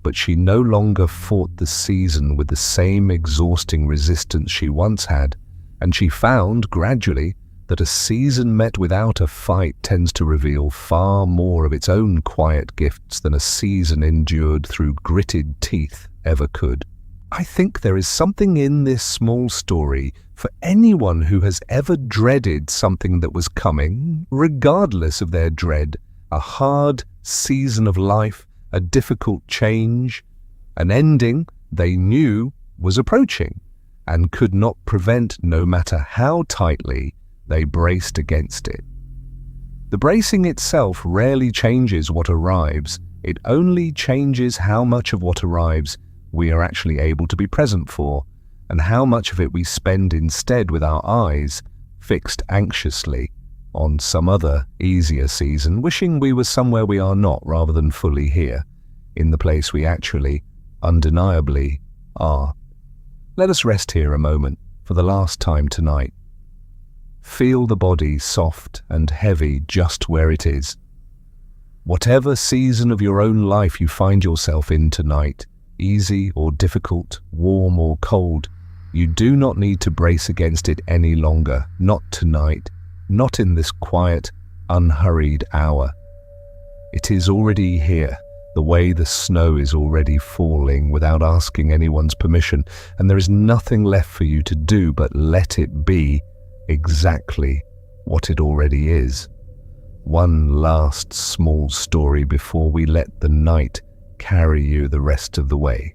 but she no longer fought the season with the same exhausting resistance she once had, and she found, gradually, that a season met without a fight tends to reveal far more of its own quiet gifts than a season endured through gritted teeth ever could. I think there is something in this small story for anyone who has ever dreaded something that was coming, regardless of their dread, a hard season of life, a difficult change, an ending they knew was approaching and could not prevent no matter how tightly they braced against it. The bracing itself rarely changes what arrives. It only changes how much of what arrives we are actually able to be present for, and how much of it we spend instead with our eyes fixed anxiously on some other, easier season, wishing we were somewhere we are not rather than fully here, in the place we actually, undeniably, are. Let us rest here a moment for the last time tonight. Feel the body soft and heavy just where it is. Whatever season of your own life you find yourself in tonight, easy or difficult, warm or cold, you do not need to brace against it any longer, not tonight, not in this quiet, unhurried hour. It is already here, the way the snow is already falling without asking anyone's permission, and there is nothing left for you to do but let it be exactly what it already is. One last small story before we let the night carry you the rest of the way.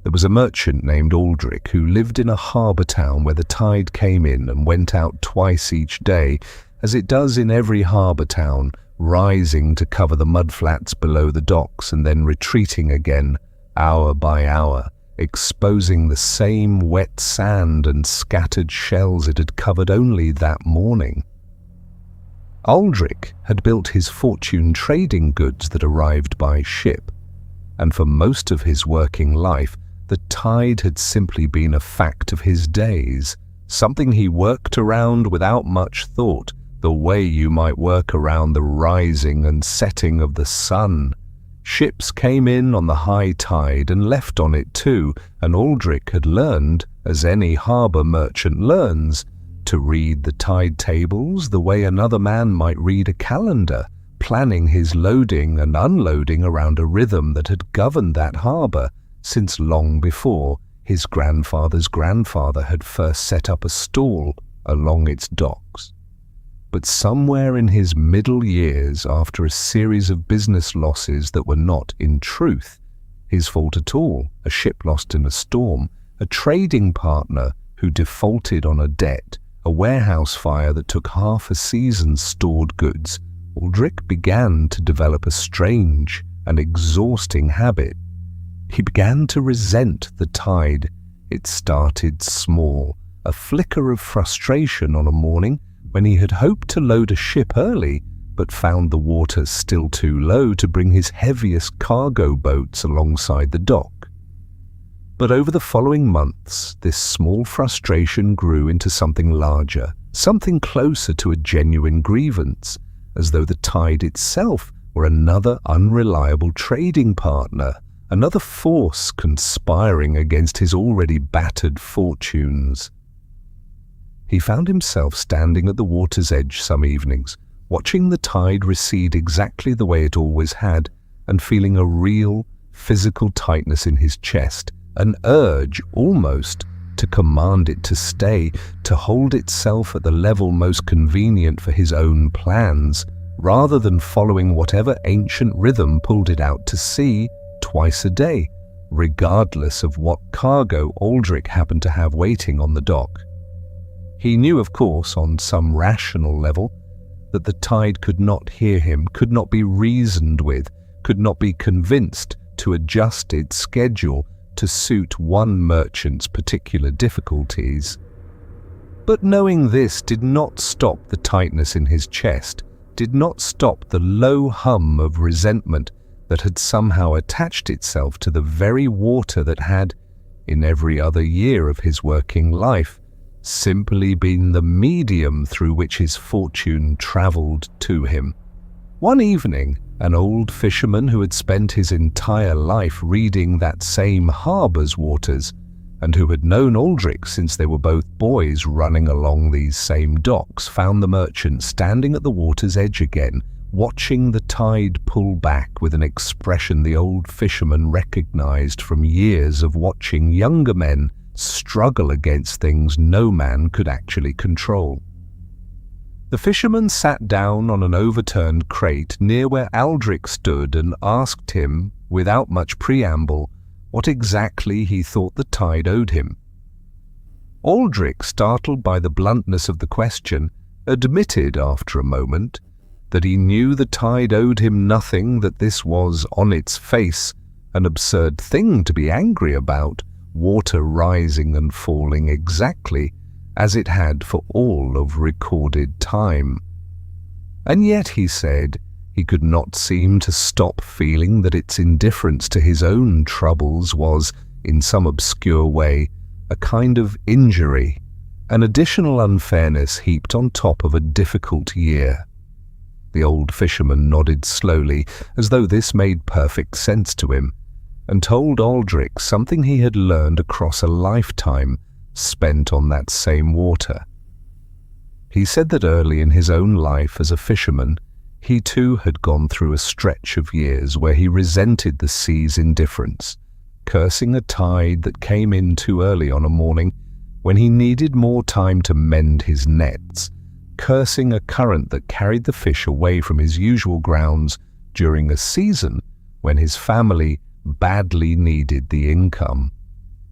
There was a merchant named Aldrich who lived in a harbour town where the tide came in and went out twice each day, as it does in every harbour town, rising to cover the mudflats below the docks and then retreating again, hour by hour, exposing the same wet sand and scattered shells it had covered only that morning. Aldrich had built his fortune trading goods that arrived by ship, and for most of his working life, the tide had simply been a fact of his days, something he worked around without much thought, the way you might work around the rising and setting of the sun. Ships came in on the high tide and left on it too, and Aldrich had learned, as any harbour merchant learns, to read the tide tables the way another man might read a calendar, planning his loading and unloading around a rhythm that had governed that harbour since long before his grandfather's grandfather had first set up a stall along its docks. But somewhere in his middle years, after a series of business losses that were not, in truth, his fault at all, a ship lost in a storm, a trading partner who defaulted on a debt, a warehouse fire that took half a season's stored goods, Aldrich began to develop a strange and exhausting habit. He began to resent the tide. It started small, a flicker of frustration on a morning when he had hoped to load a ship early, but found the water still too low to bring his heaviest cargo boats alongside the dock. But over the following months, this small frustration grew into something larger, something closer to a genuine grievance, as though the tide itself were another unreliable trading partner, another force conspiring against his already battered fortunes. He found himself standing at the water's edge some evenings, watching the tide recede exactly the way it always had, and feeling a real, physical tightness in his chest, an urge, almost, to command it to stay, to hold itself at the level most convenient for his own plans, rather than following whatever ancient rhythm pulled it out to sea twice a day, regardless of what cargo Aldrich happened to have waiting on the dock. He knew, of course, on some rational level, that the tide could not hear him, could not be reasoned with, could not be convinced to adjust its schedule to suit one merchant's particular difficulties. But knowing this did not stop the tightness in his chest, did not stop the low hum of resentment that had somehow attached itself to the very water that had, in every other year of his working life, simply been the medium through which his fortune travelled to him. One evening, an old fisherman who had spent his entire life reading that same harbour's waters, and who had known Aldrich since they were both boys running along these same docks, found the merchant standing at the water's edge again, watching the tide pull back with an expression the old fisherman recognized from years of watching younger men struggle against things no man could actually control. The fisherman sat down on an overturned crate near where Aldrich stood and asked him, without much preamble, what exactly he thought the tide owed him. Aldrich, startled by the bluntness of the question, admitted after a moment that he knew the tide owed him nothing, that this was, on its face, an absurd thing to be angry about, water rising and falling exactly as it had for all of recorded time. And yet, he said, he could not seem to stop feeling that its indifference to his own troubles was, in some obscure way, a kind of injury, an additional unfairness heaped on top of a difficult year. The old fisherman nodded slowly, as though this made perfect sense to him, and told Aldrich something he had learned across a lifetime spent on that same water. He said that early in his own life as a fisherman, he too had gone through a stretch of years where he resented the sea's indifference, cursing a tide that came in too early on a morning when he needed more time to mend his nets, cursing a current that carried the fish away from his usual grounds during a season when his family badly needed the income.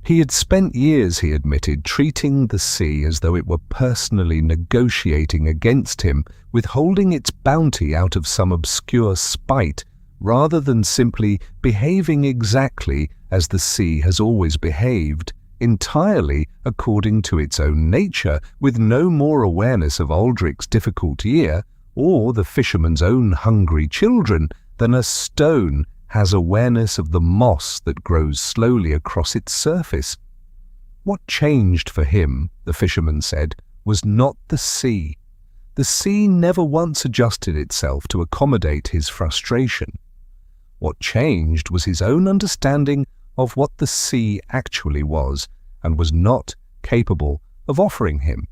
He had spent years, he admitted, treating the sea as though it were personally negotiating against him, withholding its bounty out of some obscure spite, rather than simply behaving exactly as the sea has always behaved, entirely according to its own nature, with no more awareness of Aldrich's difficult year, or the fisherman's own hungry children, than a stone has awareness of the moss that grows slowly across its surface. What changed for him, the fisherman said, was not the sea. The sea never once adjusted itself to accommodate his frustration. What changed was his own understanding of what the sea actually was and was not capable of offering him.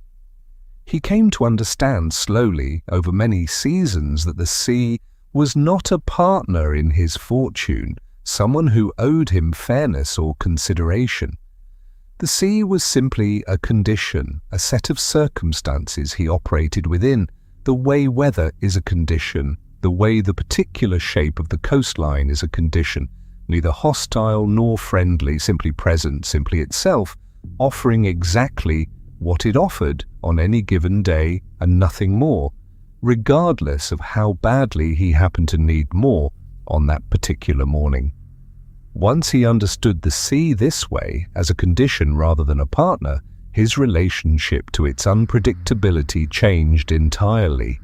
He came to understand slowly, over many seasons, that the sea was not a partner in his fortune, someone who owed him fairness or consideration. The sea was simply a condition, a set of circumstances he operated within, the way weather is a condition, the way the particular shape of the coastline is a condition, neither hostile nor friendly, simply present, simply itself, offering exactly what it offered on any given day and nothing more, regardless of how badly he happened to need more on that particular morning. Once he understood the sea this way, as a condition rather than a partner, his relationship to its unpredictability changed entirely.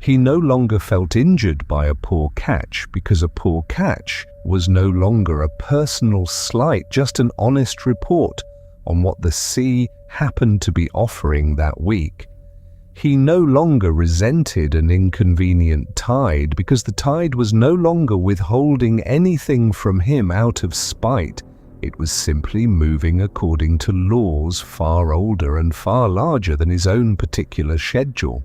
He no longer felt injured by a poor catch, because a poor catch was no longer a personal slight, just an honest report on what the sea happened to be offering that week. He no longer resented an inconvenient tide, because the tide was no longer withholding anything from him out of spite. It was simply moving according to laws far older and far larger than his own particular schedule.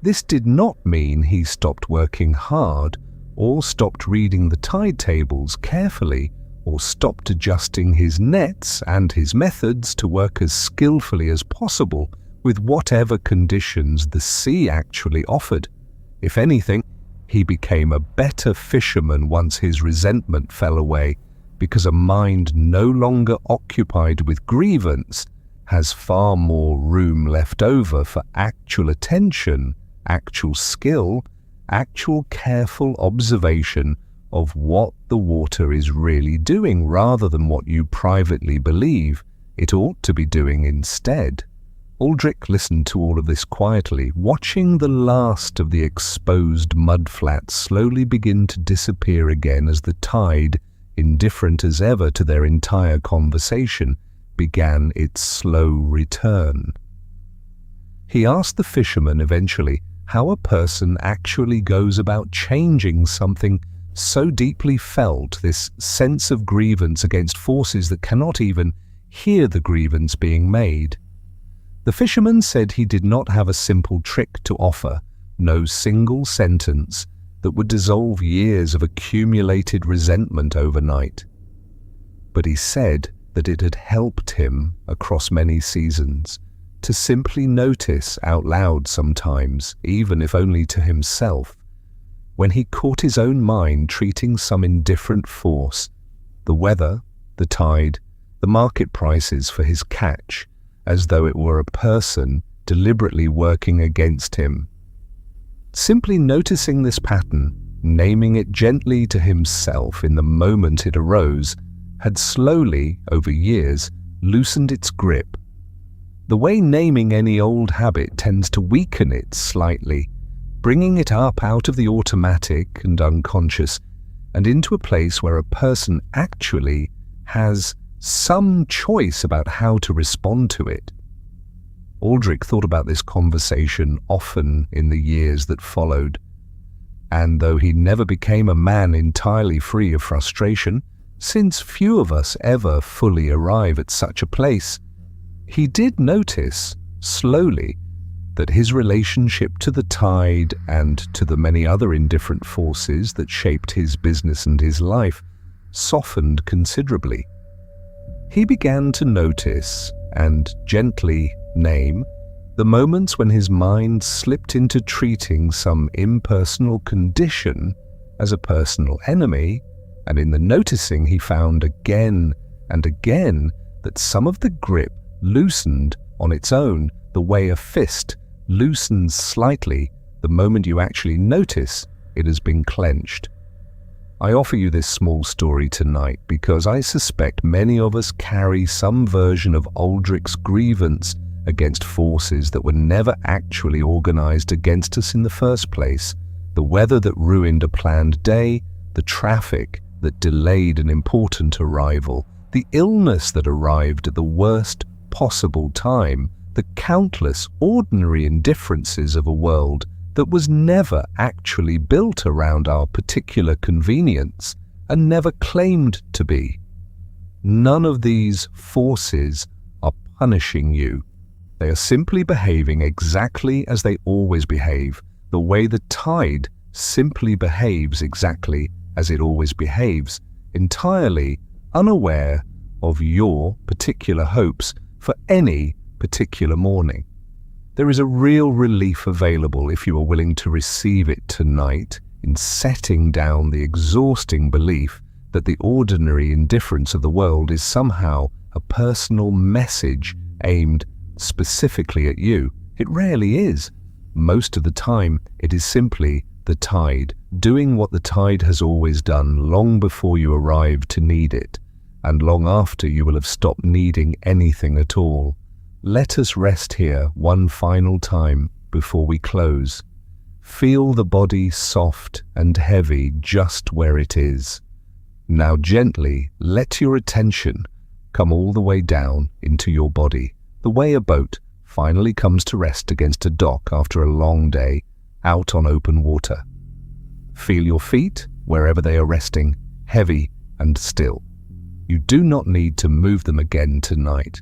This did not mean he stopped working hard, or stopped reading the tide tables carefully, or stopped adjusting his nets and his methods to work as skillfully as possible with whatever conditions the sea actually offered. If anything, he became a better fisherman once his resentment fell away, because a mind no longer occupied with grievance has far more room left over for actual attention, actual skill, actual careful observation of what the water is really doing, rather than what you privately believe it ought to be doing instead. Aldrich listened to all of this quietly, watching the last of the exposed mudflats slowly begin to disappear again as the tide, indifferent as ever to their entire conversation, began its slow return. He asked the fisherman eventually how a person actually goes about changing something so deeply felt, this sense of grievance against forces that cannot even hear the grievance being made. The fisherman said he did not have a simple trick to offer, no single sentence that would dissolve years of accumulated resentment overnight. But he said that it had helped him across many seasons to simply notice out loud sometimes, even if only to himself, when he caught his own mind treating some indifferent force, the weather, the tide, the market prices for his catch, as though it were a person deliberately working against him. Simply noticing this pattern, naming it gently to himself in the moment it arose, had slowly, over years, loosened its grip. The way naming any old habit tends to weaken it slightly, bringing it up out of the automatic and unconscious and into a place where a person actually has some choice about how to respond to it. Aldrich thought about this conversation often in the years that followed, and though he never became a man entirely free of frustration, since few of us ever fully arrive at such a place, he did notice, slowly, that his relationship to the tide and to the many other indifferent forces that shaped his business and his life softened considerably. He began to notice and gently name the moments when his mind slipped into treating some impersonal condition as a personal enemy, and in the noticing he found again and again that some of the grip loosened on its own, the way a fist loosens slightly the moment you actually notice it has been clenched. I offer you this small story tonight because I suspect many of us carry some version of Aldrich's grievance against forces that were never actually organized against us in the first place. The weather that ruined a planned day, the traffic that delayed an important arrival, the illness that arrived at the worst possible time, the countless ordinary indifferences of a world that was never actually built around our particular convenience and never claimed to be. None of these forces are punishing you. They are simply behaving exactly as they always behave, the way the tide simply behaves exactly as it always behaves, entirely unaware of your particular hopes for any particular morning. There is a real relief available if you are willing to receive it tonight in setting down the exhausting belief that the ordinary indifference of the world is somehow a personal message aimed specifically at you. It rarely is. Most of the time, it is simply the tide doing what the tide has always done long before you arrive to need it, and long after you will have stopped needing anything at all. Let us rest here one final time before we close. Feel the body soft and heavy just where it is. Now gently let your attention come all the way down into your body, the way a boat finally comes to rest against a dock after a long day out on open water. Feel your feet wherever they are resting, heavy and still. You do not need to move them again tonight.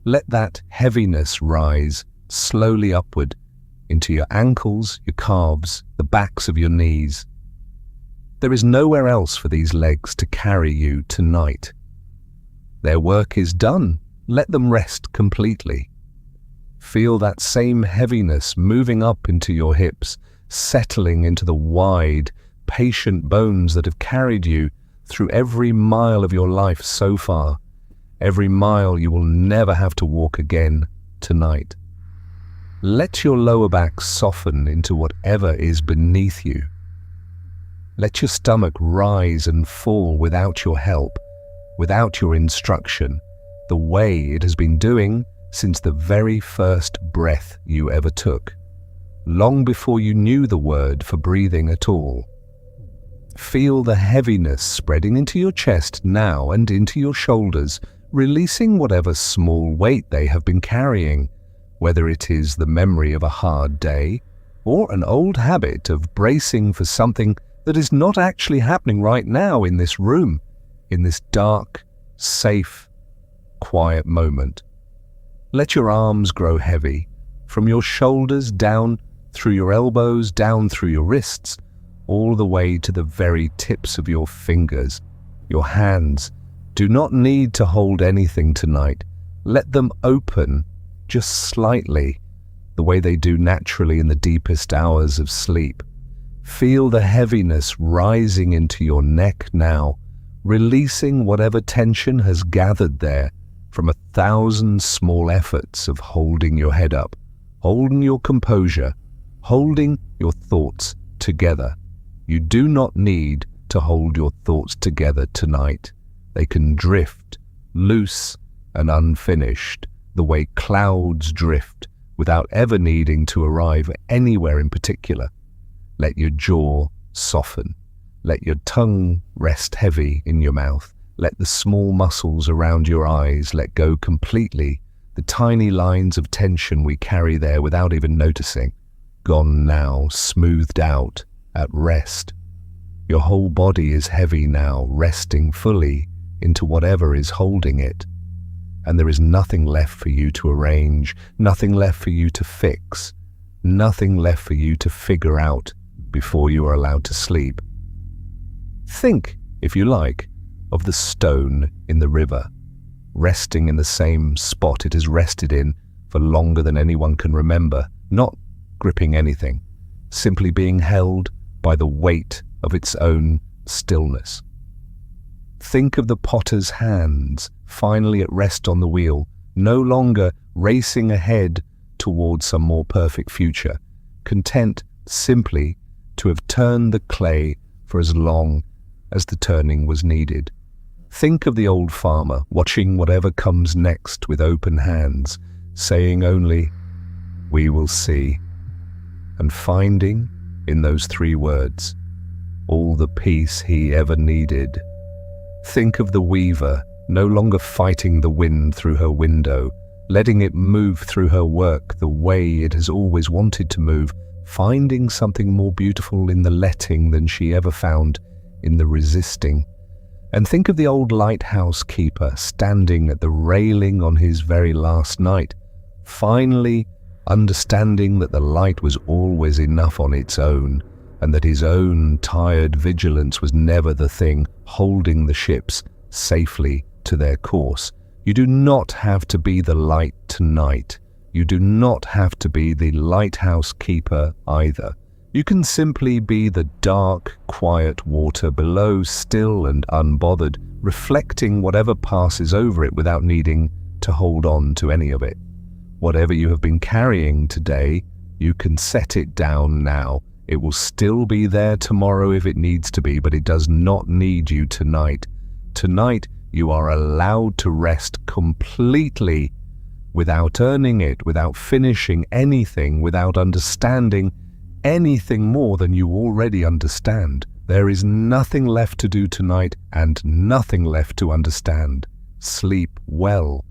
Let that heaviness rise slowly upward into your ankles, your calves, the backs of your knees. There is nowhere else for these legs to carry you tonight. Their work is done. Let them rest completely. Feel that same heaviness moving up into your hips, settling into the wide, patient bones that have carried you through every mile of your life so far, every mile you will never have to walk again tonight. Let your lower back soften into whatever is beneath you. Let your stomach rise and fall without your help, without your instruction, the way it has been doing since the very first breath you ever took, long before you knew the word for breathing at all. Feel the heaviness spreading into your chest now and into your shoulders, releasing whatever small weight they have been carrying, whether it is the memory of a hard day, or an old habit of bracing for something that is not actually happening right now in this room, in this dark, safe, quiet moment. Let your arms grow heavy, from your shoulders down through your elbows, down through your wrists, all the way to the very tips of your fingers. Your hands do not need to hold anything tonight. Let them open just slightly, the way they do naturally in the deepest hours of sleep. Feel the heaviness rising into your neck now, releasing whatever tension has gathered there from 1,000 small efforts of holding your head up, holding your composure, holding your thoughts together. You do not need to hold your thoughts together tonight. They can drift, loose and unfinished, the way clouds drift, without ever needing to arrive anywhere in particular. Let your jaw soften. Let your tongue rest heavy in your mouth. Let the small muscles around your eyes let go completely, the tiny lines of tension we carry there without even noticing. Gone now, smoothed out, at rest. Your whole body is heavy now, resting fully into whatever is holding it. And there is nothing left for you to arrange, nothing left for you to fix, nothing left for you to figure out before you are allowed to sleep. Think, if you like, of the stone in the river, resting in the same spot it has rested in for longer than anyone can remember, not gripping anything, simply being held by the weight of its own stillness. Think of the potter's hands finally at rest on the wheel, no longer racing ahead towards some more perfect future, content simply to have turned the clay for as long as the turning was needed. Think of the old farmer watching whatever comes next with open hands, saying only, "We will see," and finding, in those 3 words, all the peace he ever needed. Think of the weaver no longer fighting the wind through her window, letting it move through her work the way it has always wanted to move, finding something more beautiful in the letting than she ever found in the resisting. And think of the old lighthouse keeper standing at the railing on his very last night, finally understanding that the light was always enough on its own, and that his own tired vigilance was never the thing holding the ships safely to their course. You do not have to be the light tonight. You do not have to be the lighthouse keeper either. You can simply be the dark, quiet water below, still and unbothered, reflecting whatever passes over it without needing to hold on to any of it. Whatever you have been carrying today, you can set it down now. It will still be there tomorrow if it needs to be, but it does not need you tonight. Tonight, you are allowed to rest completely without earning it, without finishing anything, without understanding anything more than you already understand. There is nothing left to do tonight and nothing left to understand. Sleep well.